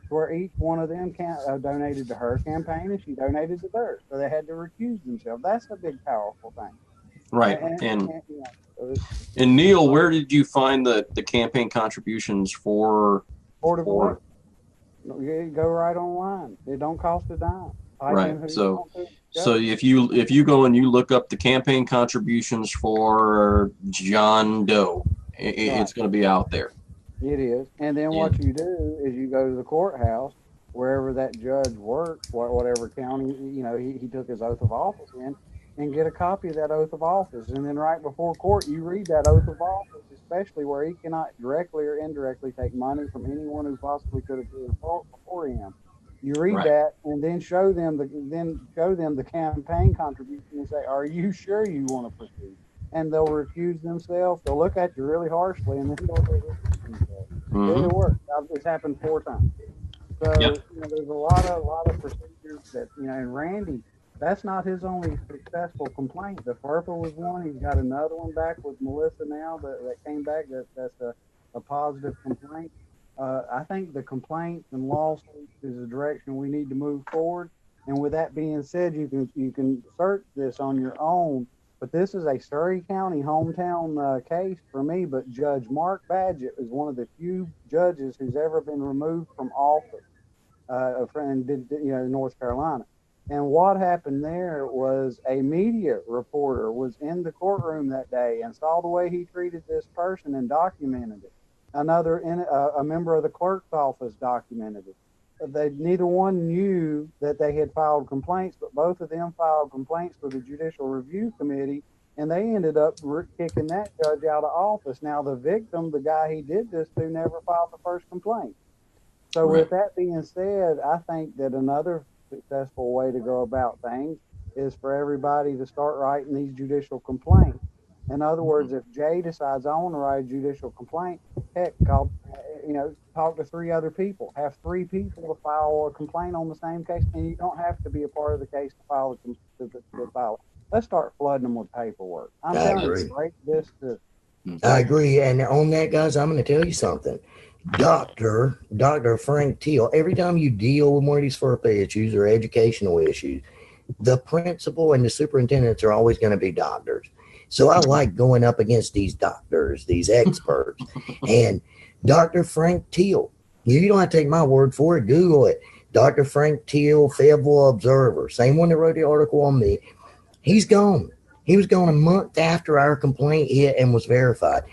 where each one of them donated to her campaign and she donated to theirs. So they had to recuse themselves. That's a big, powerful thing. Right. And Neil, where did you find the campaign contributions for? You go right online. It don't cost a dime. Right. So if you go and you look up the campaign contributions for John Doe, it's going to be out there. It is. And then what you do is you go to the courthouse, wherever that judge works, whatever county, he took his oath of office in, and get a copy of that oath of office. And then right before court, you read that oath of office, especially where he cannot directly or indirectly take money from anyone who possibly could have been before him. You read that and then show them the campaign contribution and say, are you sure you want to proceed? And they'll recuse themselves. They'll look at you really harshly, and then they'll recuse themselves. It works. It's happened 4 times. So there's a lot of procedures that And Randy, that's not his only successful complaint. The FERPA was one. He's got another one back with Melissa now that came back. That's a positive complaint. I think the complaints and lawsuits is the direction we need to move forward. And with that being said, you can search this on your own. But this is a Surrey County hometown case for me. But Judge Mark Badgett is one of the few judges who's ever been removed from office in North Carolina. And what happened there was a media reporter was in the courtroom that day and saw the way he treated this person and documented it. A member of the clerk's office documented it. Neither one knew that they had filed complaints, but both of them filed complaints for the Judicial Review Committee, and they ended up kicking that judge out of office. Now, the victim, the guy he did this to, never filed the first complaint. So with that being said, I think that another successful way to go about things is for everybody to start writing these judicial complaints. In other words, if Jay decides I want to write a judicial complaint, heck, talk to 3 other people. Have 3 people to file a complaint on the same case, and you don't have to be a part of the case to file it. Let's start flooding them with paperwork. I'm telling you, break this. I agree, and on that, guys, I'm going to tell you something. Dr. Frank Teal, every time you deal with one of these FERPA issues or educational issues, the principal and the superintendents are always going to be doctors. So I like going up against these doctors, these experts. And Dr. Frank Teal, you don't have to take my word for it. Google it. Dr. Frank Teal, Fayetteville Observer, same one that wrote the article on me. He's gone. He was gone a month after our complaint hit and was verified.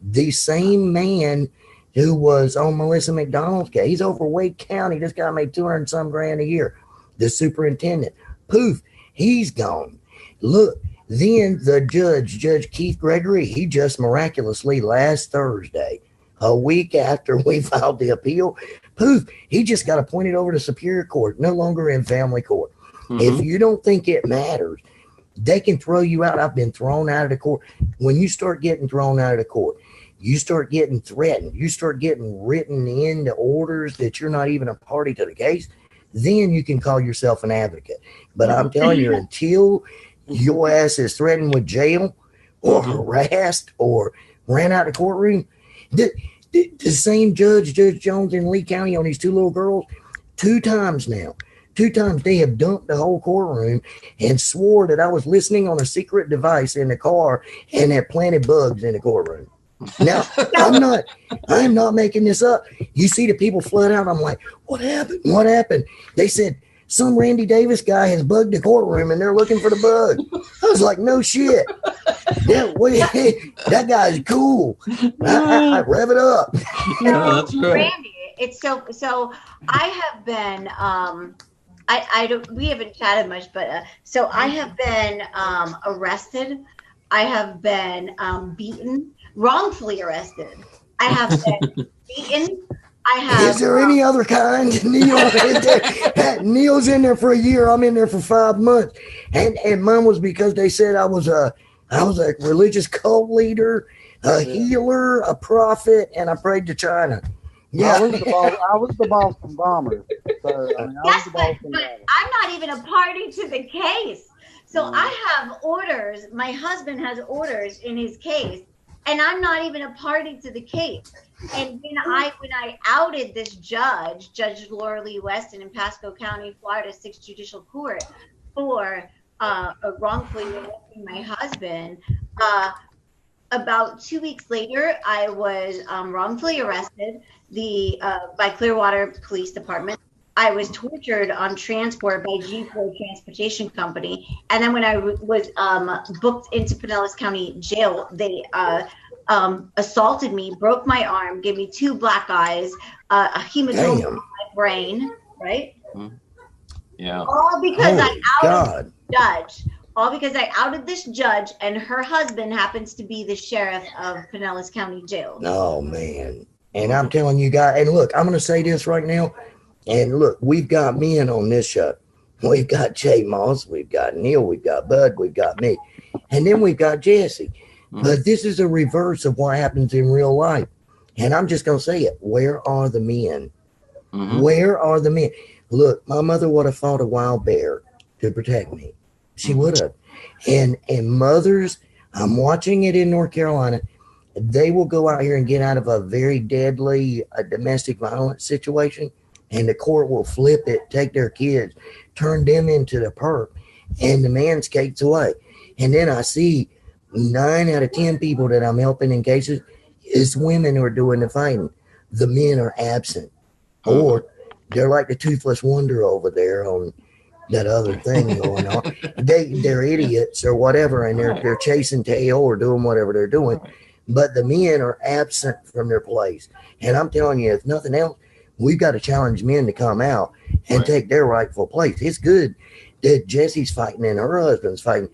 The same man who was on Melissa McDonald's case, he's over Wake County. This guy made $200 some grand a year. The superintendent, poof, he's gone. Look, then the Judge Keith Gregory, he just miraculously last Thursday, a week after we filed the appeal, poof, he just got appointed over to Superior Court, no longer in family court. If you don't think it matters, they can throw you out. I've been thrown out of the court. When you start getting thrown out of the court, you start getting threatened, you start getting written into orders that you're not even a party to the case, then you can call yourself an advocate. But I'm telling you, until your ass is threatened with jail or harassed or ran out of the courtroom, the same Judge Jones in Lee County on these two little girls, 2 times now. 2 times they have dumped the whole courtroom and swore that I was listening on a secret device in the car and had planted bugs in the courtroom. Now, I'm not making this up. You see the people flood out. I'm like, what happened? What happened? They said, some Randy Davis guy has bugged the courtroom and they're looking for the bug. I was like, no shit. That guy's cool. I rev it up. Yeah, that's right. Randy, it's so I have been I don't, we haven't chatted much, but so I have been arrested. I have been beaten, wrongfully arrested. I have been beaten. I have. Is there any other kind? Neil's in there for a year. I'm in there for 5 months, and mine was because they said I was a religious cult leader, a healer, a prophet, and I prayed to China. Yeah, I was the Boston bomber. So, yes, but I'm not even a party to the case. So I have orders. My husband has orders in his case, and I'm not even a party to the case. And when I outed this Judge Laura Lee Weston in Pasco County, Florida, 6th Judicial Court, for wrongfully arresting my husband, about 2 weeks later, I was wrongfully arrested by Clearwater Police Department. I was tortured on transport by G4 Transportation Company. And then when I was booked into Pinellas County Jail, they assaulted me, broke my arm, gave me 2 black eyes, a hematoma in my brain, right? Yeah. All because I outed the judge. All because I outed this judge, and her husband happens to be the sheriff of Pinellas County Jail. Oh, man. And I'm telling you guys, and look, I'm going to say this right now. And look, we've got men on this show. We've got Jay Moss, we've got Neil, we've got Bud, we've got me. And then we've got Jessie. But this is a reverse of what happens in real life. And I'm just going to say it. Where are the men? Where are the men? Look, my mother would have fought a wild bear to protect me. She would have. And mothers, I'm watching it in North Carolina. They will go out here and get out of a very deadly domestic violence situation, and the court will flip it, take their kids, turn them into the perp, and the man skates away. And then I see 9 out of 10 people that I'm helping in cases, it's women who are doing the fighting. The men are absent. Or they're like the toothless wonder over there on that other thing going on. They're idiots or whatever, and they're chasing tail or doing whatever they're doing. But the men are absent from their place. And I'm telling you, if nothing else, we've got to challenge men to come out and take their rightful place. It's good that Jessie's fighting and her husband's fighting,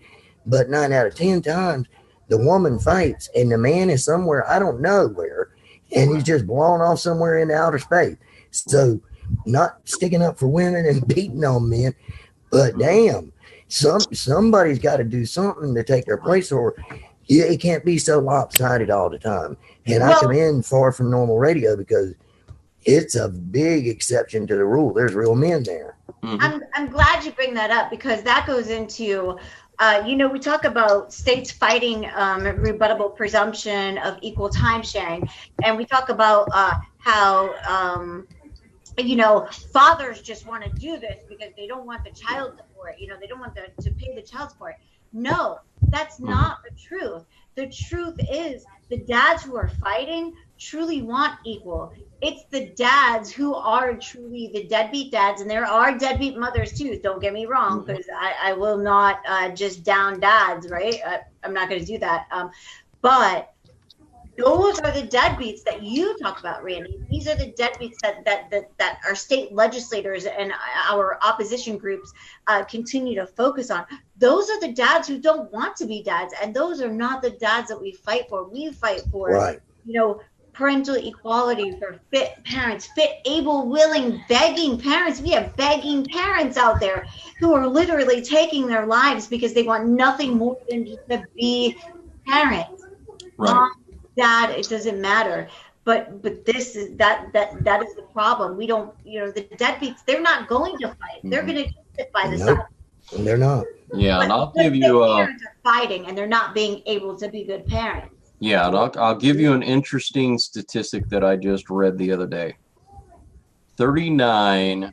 but 9 out of 10 times the woman fights and the man is somewhere, I don't know where, and he's just blown off somewhere in outer space. So not sticking up for women and beating on men, but damn, somebody's got to do something to take their place, or it can't be so lopsided all the time. And I commend Far From Normal Radio because it's a big exception to the rule. There's real men there. I'm glad you bring that up, because that goes into, we talk about states fighting rebuttable presumption of equal time sharing. And we talk about how, fathers just want to do this because they don't want the child support. They don't want to pay the child support. No, that's not the truth. The truth is the dads who are fighting truly want equal. It's the dads who are truly the deadbeat dads, and there are deadbeat mothers too. Don't get me wrong, because I will not just down dads, right? I'm not going to do that. But Those are the deadbeats that you talk about, Randy. These are the deadbeats that our state legislators and our opposition groups continue to focus on. Those are the dads who don't want to be dads, and those are not the dads that we fight for. We fight for, Right. Parental equality for fit parents, fit, able, willing, begging parents. We have begging parents out there who are literally taking their lives because they want nothing more than just to be parents. Right. Mom, dad, it doesn't matter. But this is that is the problem. We don't, the deadbeats, they're not going to fight. They're going to sit by the side. They're not. Yeah, But and I'll give you parents are fighting, and they're not being able to be good parents. Yeah, and I'll give you an interesting statistic that I just read the other day. 39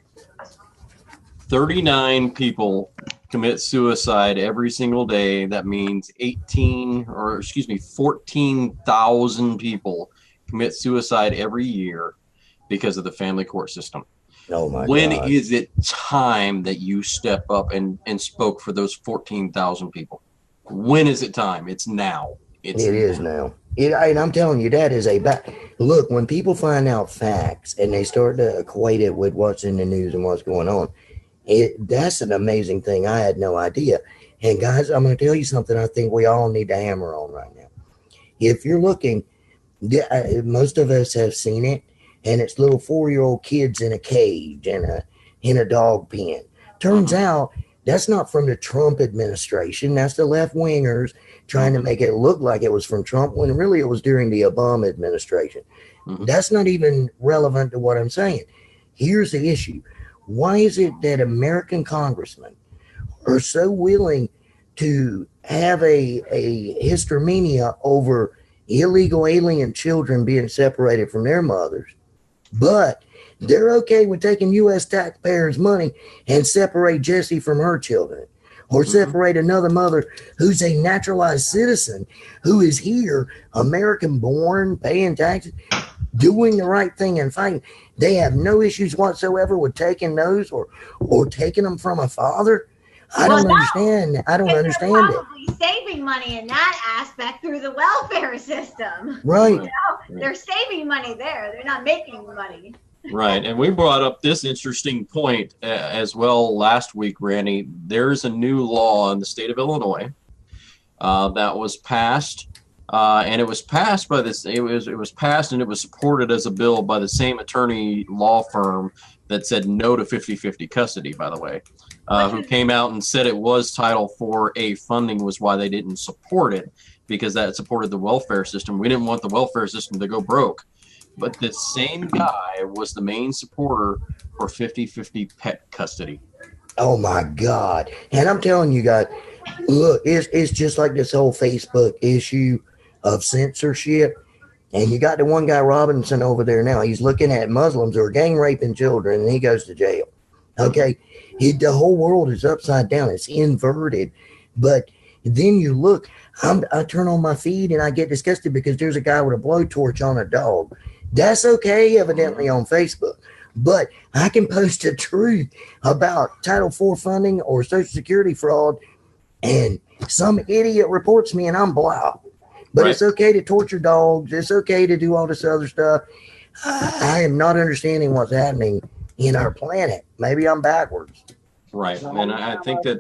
people commit suicide every single day. That means 14,000 people commit suicide every year because of the family court system. Oh my When God. is it time that you step up and spoke for those 14,000 people? When is it time? It's now. It is now. And I'm telling you, that is look, when people find out facts and they start to equate it with what's in the news and what's going on, that's an amazing thing. I had no idea. And guys, I'm going to tell you something I think we all need to hammer on right now. If you're looking, most of us have seen it, and it's little 4-year-old kids in a cage in a dog pen. Turns out that's not from the Trump administration. That's the left wingers trying to make it look like it was from Trump when really it was during the Obama administration. That's not even relevant to what I'm saying. Here's the issue. Why is it that American congressmen are so willing to have a hystermania over illegal alien children being separated from their mothers, but they're okay with taking U.S. taxpayers' money and separate Jessie from her children, or separate another mother who's a naturalized citizen, who is here, American born, paying taxes, doing the right thing and fighting. They have no issues whatsoever with taking those or taking them from a father. I don't understand. I don't understand it. They're probably saving money in that aspect through the welfare system. Right. They're saving money there. They're not making money. Right. And we brought up this interesting point as well last week, Randy. There's a new law in the state of Illinois that was passed. And it was passed by this. It was passed and it was supported as a bill by the same attorney law firm that said no to 50-50 custody, by the way, who came out and said it was Title IV-A funding was why they didn't support it, because that supported the welfare system. We didn't want the welfare system to go broke. But the same guy was the main supporter for 50-50 pet custody. Oh my God. And I'm telling you guys, look, it's just like this whole Facebook issue of censorship. And you got the one guy, Robinson, over there now. He's looking at Muslims who are gang raping children, and he goes to jail. Okay. The whole world is upside down. It's inverted. But then you look, I turn on my feed and I get disgusted because there's a guy with a blowtorch on a dog. That's okay, evidently, on Facebook. But I can post the truth about Title IV funding or Social Security fraud, and some idiot reports me and I'm blah. But It's okay to torture dogs. It's okay to do all this other stuff. I am not understanding what's happening in our planet. Maybe I'm backwards. Right. And I think that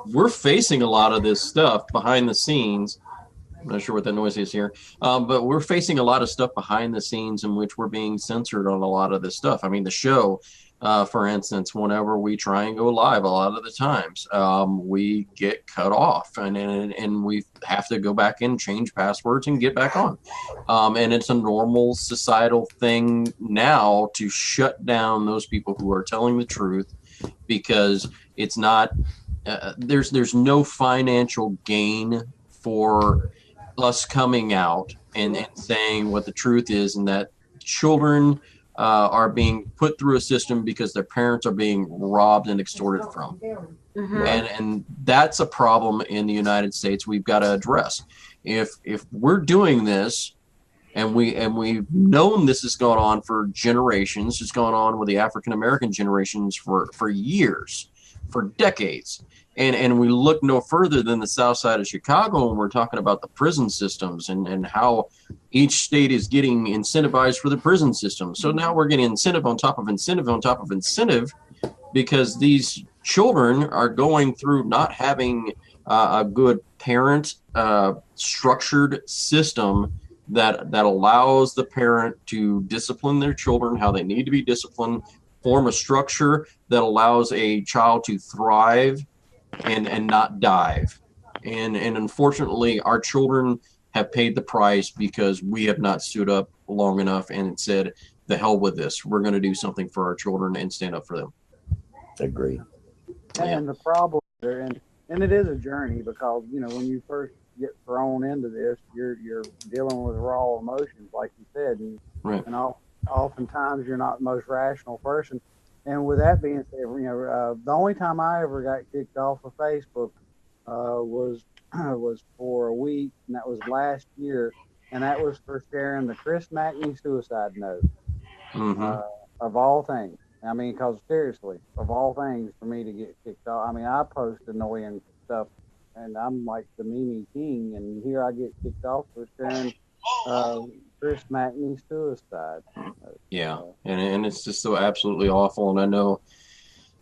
we're facing a lot of this stuff behind the scenes. I'm not sure what that noise is here, but we're facing a lot of stuff behind the scenes in which we're being censored on a lot of this stuff. I mean, the show, for instance, whenever we try and go live, a lot of the times we get cut off, and we have to go back in, change passwords, and get back on. And it's a normal societal thing now to shut down those people who are telling the truth, because it's not there's no financial gain for us coming out and saying what the truth is, and that children are being put through a system because their parents are being robbed and extorted from. And that's a problem in the United States we've got to address. If we're doing this, and we've known this has gone on for generations, it's gone on with the African American generations for years, for decades. And we look no further than the south side of Chicago when we're talking about the prison systems and how each state is getting incentivized for the prison system. So now we're getting incentive on top of incentive on top of incentive because these children are going through not having a good parent structured system that allows the parent to discipline their children how they need to be disciplined, form a structure that allows a child to thrive and not dive. And unfortunately, our children have paid the price because we have not stood up long enough and said, the hell with this. We're going to do something for our children and stand up for them. Agree. And the problem there, and it is a journey because, you know, when you first get thrown into this, you're dealing with raw emotions, like you said, and oftentimes you're not the most rational person. And with that being said, you know, the only time I ever got kicked off of Facebook was for a week, and that was last year, and that was for sharing the Chris Mackney suicide note. Of all things. I mean, because seriously, of all things, for me to get kicked off, I mean, I post annoying stuff, and I'm like the meme king, and here I get kicked off for sharing Chris Mackney's suicide. Yeah, and it's just so absolutely awful. And I know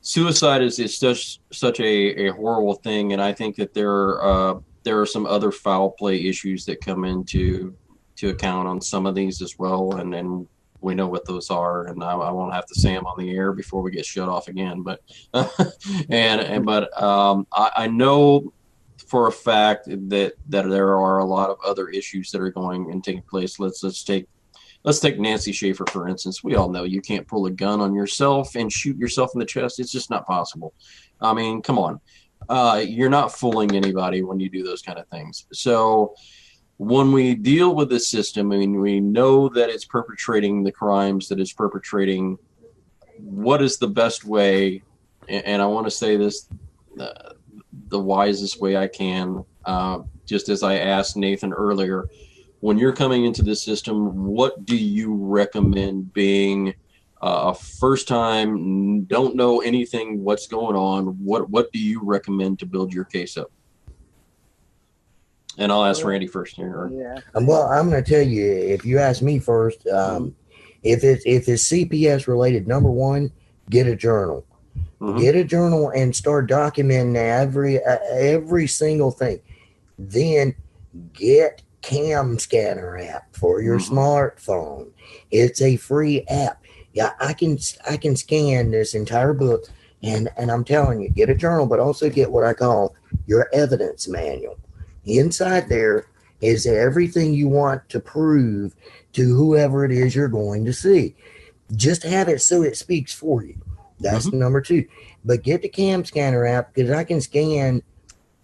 suicide is such a horrible thing, and I think that there are some other foul play issues that come into account on some of these as well, and we know what those are, and I won't have to say them on the air before we get shut off again. But I know for a fact that there are a lot of other issues that are going and taking place. Let's take Nancy Schaefer, for instance. We all know you can't pull a gun on yourself and shoot yourself in the chest. It's just not possible. I mean, come on. You're not fooling anybody when you do those kind of things. So when we deal with the system, I mean, we know that it's perpetrating the crimes that it's perpetrating. What is the best way? And I want to say this the wisest way I can, just as I asked Nathan earlier, when you're coming into the system, what do you recommend being a first time, don't know anything, what's going on? What do you recommend to build your case up? And I'll ask Randy first here. Yeah. Well, I'm going to tell you, if you ask me first, if it's CPS related, number one, get a journal. Get a journal and start documenting every single thing. Then get Cam Scanner app for your smartphone. It's a free app. Yeah, I can scan this entire book, and I'm telling you, get a journal, but also get what I call your evidence manual. Inside there is everything you want to prove to whoever it is you're going to see. Just have it so it speaks for you. That's number two. But get the Cam Scanner app, because I can scan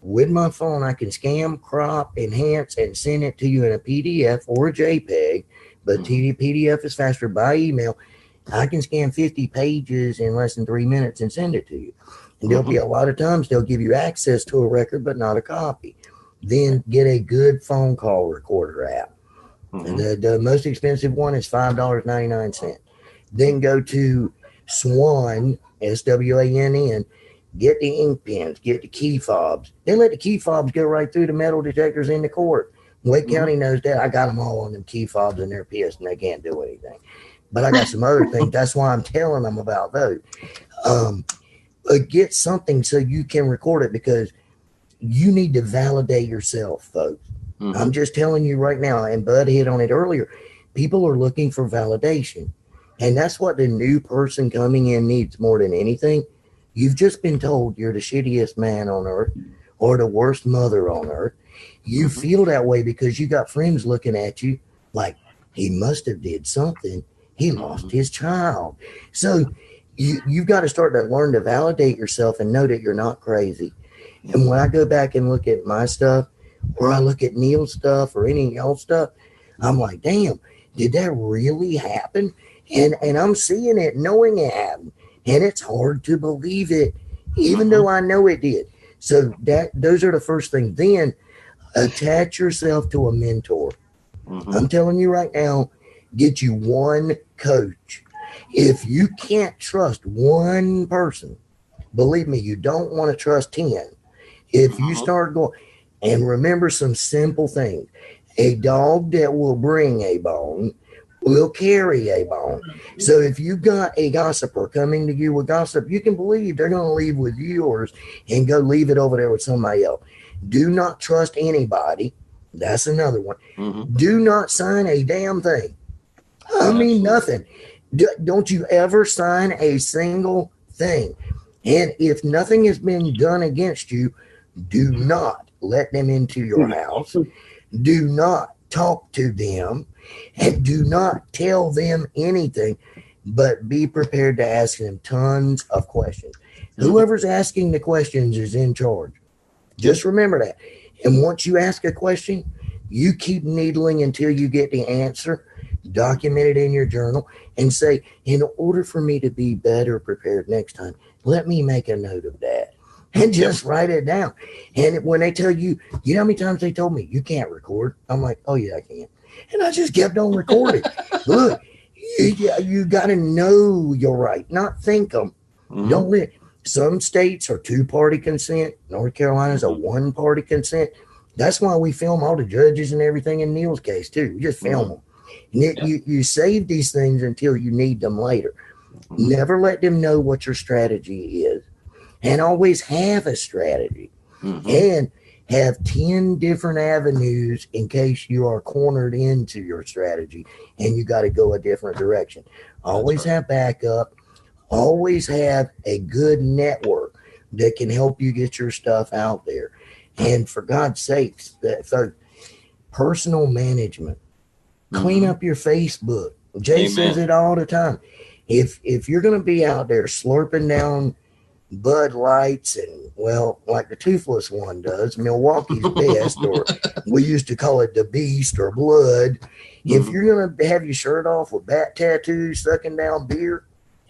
with my phone. I can scan, crop, enhance, and send it to you in a PDF or a JPEG. But PDF is faster by email. I can scan 50 pages in less than 3 minutes and send it to you. And there'll be a lot of times they'll give you access to a record, but not a copy. Then get a good phone call recorder app. And the most expensive one is $5.99. Then go to Swan, SWANN, get the ink pens, get the key fobs. Then let the key fobs go right through the metal detectors in the court. Wake County knows that. I got them all on them key fobs, and they're pissed and they can't do anything. But I got some other things. That's why I'm telling them about those. Get something so you can record it, because you need to validate yourself, folks. I'm just telling you right now, and Bud hit on it earlier, people are looking for validation. And that's what the new person coming in needs more than anything. You've just been told you're the shittiest man on earth or the worst mother on earth. You feel that way because you got friends looking at you like, he must have did something. He lost his child. So you've got to start to learn to validate yourself and know that you're not crazy. And when I go back and look at my stuff, or I look at Neil's stuff or any of y'all's stuff, I'm like, damn, did that really happen? And I'm seeing it, knowing it happened. And it's hard to believe it, even though I know it did. So those are the first things. Then attach yourself to a mentor. I'm telling you right now, get you one coach. If you can't trust one person, believe me, you don't want to trust 10. If you start going, and remember some simple things, a dog that will bring a bone will carry a bone. So if you got a gossiper coming to you with gossip, you can believe they're going to leave with yours and go leave it over there with somebody else. Do not trust anybody. That's another one. Do not sign a damn thing. I mean, nothing. Don't you ever sign a single thing. And if nothing has been done against you, do not let them into your house. Do not talk to them, and do not tell them anything, but be prepared to ask them tons of questions. Whoever's asking the questions is in charge. Just remember that. And once you ask a question, you keep needling until you get the answer. Document it in your journal and say, in order for me to be better prepared next time, let me make a note of that. And just write it down. And when they tell you, you know how many times they told me, you can't record? I'm like, oh, yeah, I can. And I just kept on recording. Look, you got to know you're right, not think them. Don't let. Some states are 2-party consent. North Carolina's a 1-party consent. That's why we film all the judges and everything in Neil's case, too. We just film them. And you save these things until you need them later. Never let them know what your strategy is. And always have a strategy. And have 10 different avenues in case you are cornered into your strategy and you got to go a different direction. Always have backup. Always have a good network that can help you get your stuff out there. And for God's sakes, that personal management. Clean up your Facebook. Jay says it all the time. If you're going to be out there slurping down Bud Lights and, well, like the Toothless one does, Milwaukee's Best, or we used to call it the Beast or Blood. If you're going to have your shirt off with bat tattoos, sucking down beer,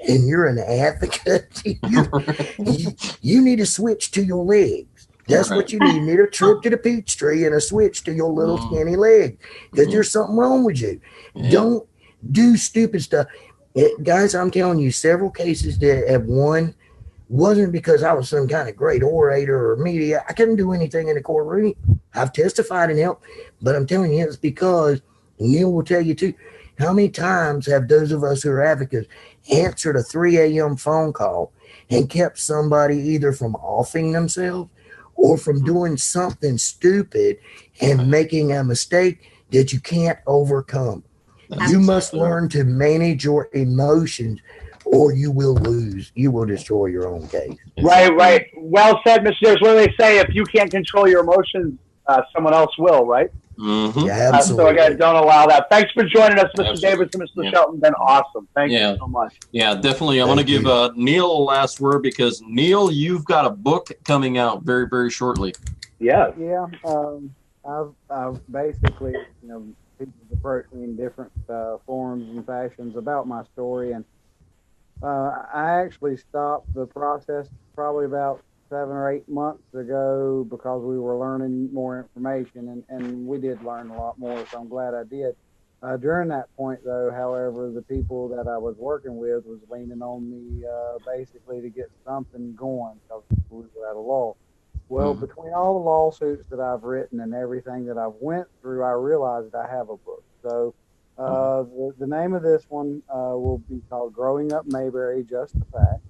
and you're an advocate, you need to switch to your legs. That's what you need. You need a trip to the peach tree and a switch to your little skinny leg, because there's something wrong with you. Don't do stupid stuff. Guys, I'm telling you, several cases that have won wasn't because I was some kind of great orator or media. I couldn't do anything in the courtroom. I've testified and helped, but I'm telling you, it's because Neil will tell you too. How many times have those of us who are advocates answered a 3 a.m. phone call and kept somebody either from offing themselves or from doing something stupid and making a mistake that you can't overcome? You must learn to manage your emotions, or you will lose. You will destroy your own case. Right. Well said, Mr. Davis. What do they say? If you can't control your emotions, someone else will, right? Yeah, absolutely. So again, don't allow that. Thanks for joining us, Mr. Davis and Mr. Shelton. Been awesome. Thank you so much. Yeah, definitely. I want to give Neil a last word, because Neil, you've got a book coming out very, very shortly. Yeah. I've basically, people approach me in different forms and fashions about my story, and I actually stopped the process probably about 7 or 8 months ago because we were learning more information, and we did learn a lot more, so I'm glad I did. During that point, though, however, the people that I was working with was leaning on me basically to get something going because we were at a law. Well, between all the lawsuits that I've written and everything that I've went through, I realized I have a book. So the name of this one will be called Growing Up Mayberry, Just the Facts.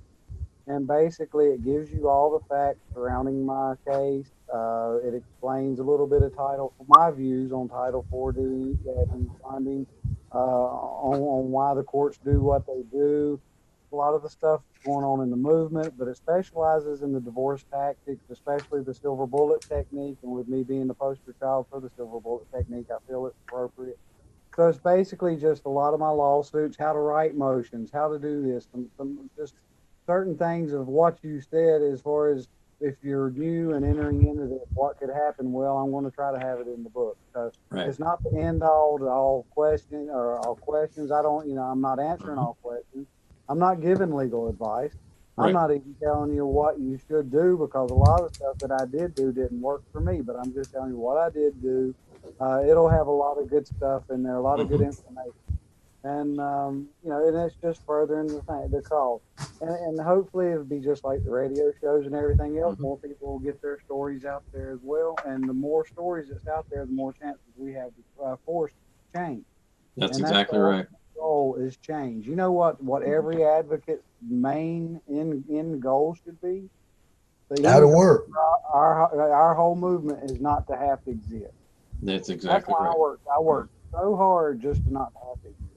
And basically, it gives you all the facts surrounding my case. It explains a little bit of my views on Title 4D and funding, on why the courts do what they do. A lot of the stuff going on in the movement, but it specializes in the divorce tactics, especially the silver bullet technique. And with me being the poster child for the silver bullet technique, I feel it's appropriate. So it's basically just a lot of my lawsuits, how to write motions, how to do this, some just certain things of what you said as far as if you're new and entering into this, what could happen. Well, I'm going to try to have it in the book. So It's not the end all to all questions. I don't, I'm not answering all questions. I'm not giving legal advice. I'm not even telling you what you should do, because a lot of stuff that I did do didn't work for me, but I'm just telling you what I did do. It'll have a lot of good stuff in there, a lot of good information. And and it's just furthering the cause. And hopefully it'll be just like the radio shows and everything else. More people will get their stories out there as well. And the more stories that's out there, the more chances we have to force change. That's exactly right. The goal is change. You know what every advocate's main end goal should be? How to work. Our whole movement is not to have to exist. That's exactly why right. I work so hard just to not have to exist.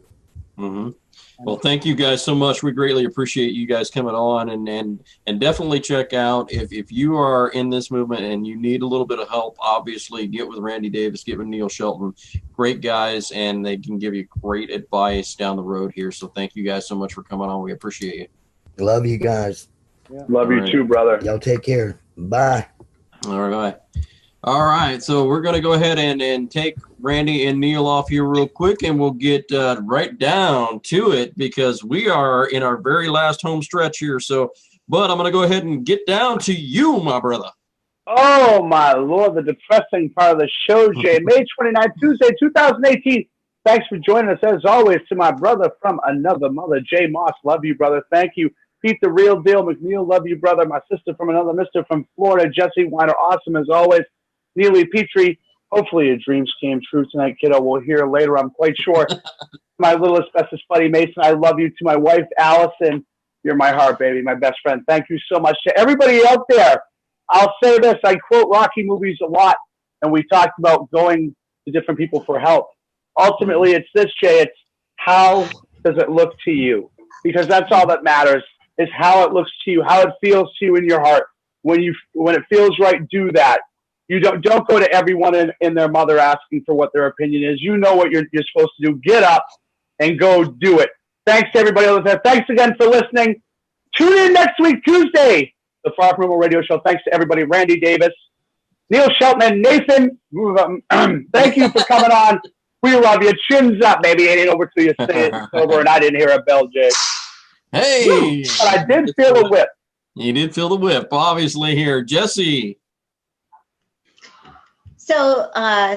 Well, thank you guys so much. We greatly appreciate you guys coming on, and definitely check out if you are in this movement and you need a little bit of help. Obviously, get with Randy Davis, get with Neil Shelton. Great guys, and they can give you great advice down the road here. So thank you guys so much for coming on. We appreciate you. Love you guys. Yeah. Love you too, brother. Y'all take care. Bye. All right. All right, so we're going to go ahead and take Randy and Neil off here real quick, and we'll get right down to it because we are in our very last home stretch here. So, Bud, I'm going to go ahead and get down to you, my brother. Oh, my Lord, the depressing part of the show, Jay. May 29th, Tuesday, 2018. Thanks for joining us, as always, to my brother from another mother, Jay Moss. Love you, brother. Thank you. Pete, the real deal. McNeil, love you, brother. My sister from another mister from Florida, Jessie Weiner. Awesome, as always. Neely Petrie, hopefully your dreams came true tonight, kiddo. We'll hear later, I'm quite sure. My little asbestos buddy, Mason, I love you. To my wife, Allison, you're my heart, baby, my best friend. Thank you so much. To everybody out there, I'll say this. I quote Rocky movies a lot, and we talked about going to different people for help. Ultimately, it's this, Jay. It's how does it look to you? Because that's all that matters, is how it looks to you, how it feels to you in your heart. When it feels right, do that. You don't go to everyone in their mother asking for what their opinion is. You know what you're supposed to do. Get up and go do it. Thanks to everybody else there. Thanks again for listening. Tune in next week, Tuesday, the Far From Home Radio Show. Thanks to everybody. Randy Davis, Neil Shelton, and Nathan. Thank you for coming on. We love you. Chins up, baby. It ain't over till you say it's over, and I didn't hear a bell, Jay. Hey. But I did feel a whip. You did feel the whip, obviously, here. Jesse. So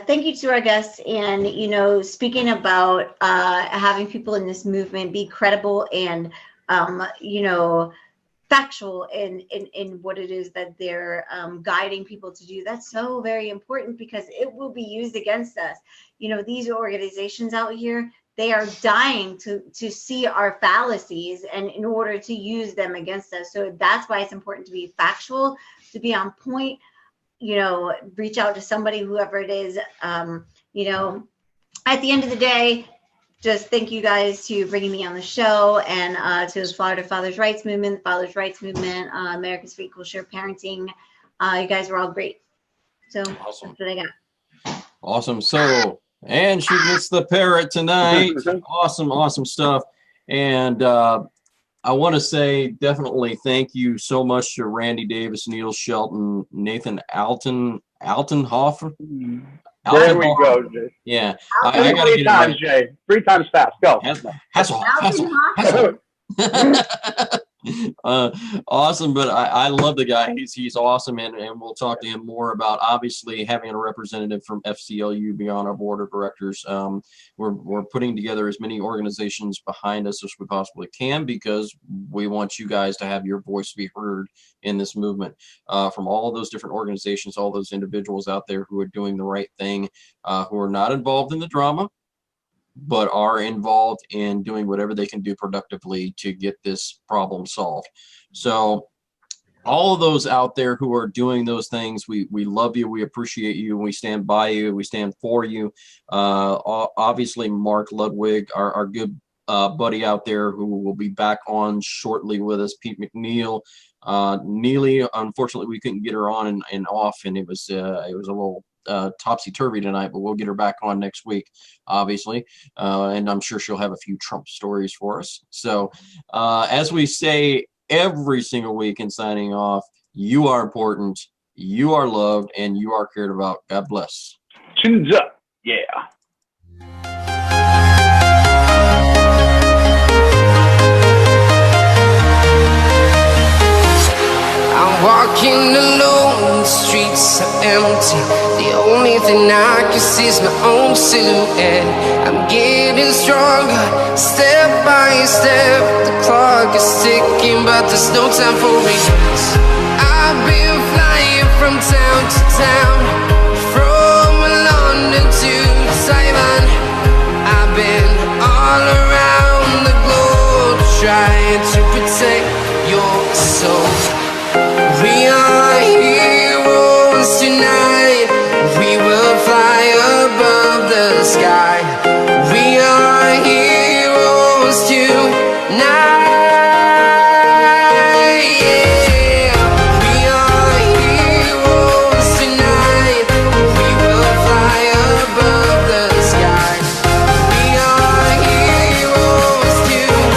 thank you to our guests. And, speaking about having people in this movement be credible and, factual in what it is that they're guiding people to do. That's so very important because it will be used against us. These organizations out here, they are dying to see our fallacies and in order to use them against us. So that's why it's important to be factual, to be on point. Reach out to somebody, whoever it is. At the end of the day, just thank you guys to bringing me on the show and to the Florida Fathers' Rights Movement, the Fathers' Rights Movement, Americans for Equal Share Parenting. You guys were all great. So awesome. That's what I got. Awesome. So, and she gets the parrot tonight. Awesome stuff. And I want to say definitely thank you so much to Randy Davis, Neil Shelton, Nathan Altenhofen. There we go, Jay. Yeah. I got to get it times, right. Jay. 3 times fast. Go. Hassel. Awesome, but I love the guy. He's awesome, and we'll talk to him more about obviously having a representative from FCLU be on our board of directors. We're putting together as many organizations behind us as we possibly can because we want you guys to have your voice be heard in this movement. From all of those different organizations, all those individuals out there who are doing the right thing, who are not involved in the drama, but are involved in doing whatever they can do productively to get this problem solved. So all of those out there who are doing those things, we love you, we appreciate you, we stand by you, we stand for you. Obviously, Mark Ludwig, our good buddy out there who will be back on shortly with us, Pete McNeil. Neely, unfortunately, we couldn't get her on and off, and it was a little topsy-turvy tonight, but we'll get her back on next week, obviously, and I'm sure she'll have a few Trump stories for us. So as we say every single week in signing off, you are important, you are loved, and you are cared about. God bless. Chins up. Yeah. I'm walking alone, the streets are empty. The only thing I can see is my own silhouette. I'm getting stronger, step by step. The clock is ticking, but there's no time for regrets. I've been flying from town to town, from London to Taiwan. I've been all around the globe, trying to protect your soul. We are heroes tonight. We will fly above the sky. We are heroes tonight. Yeah. We are heroes tonight. We will fly above the sky. We are heroes tonight.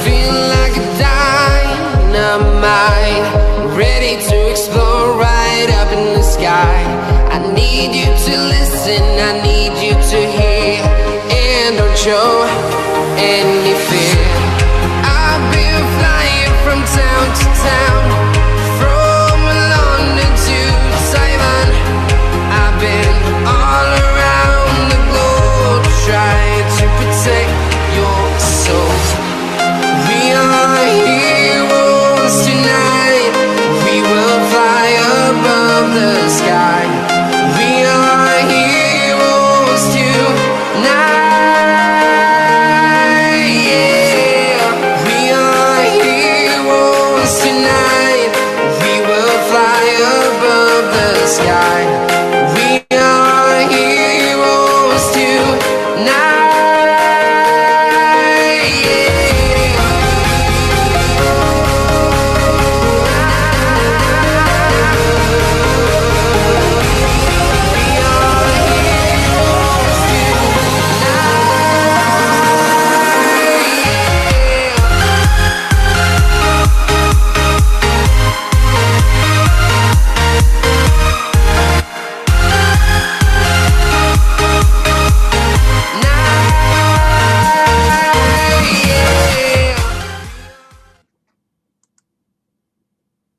Feeling like a dynamite, ready to explode right up in the sky. I need you to listen, I need you to hear, and don't show any fear. I've been flying from town to town,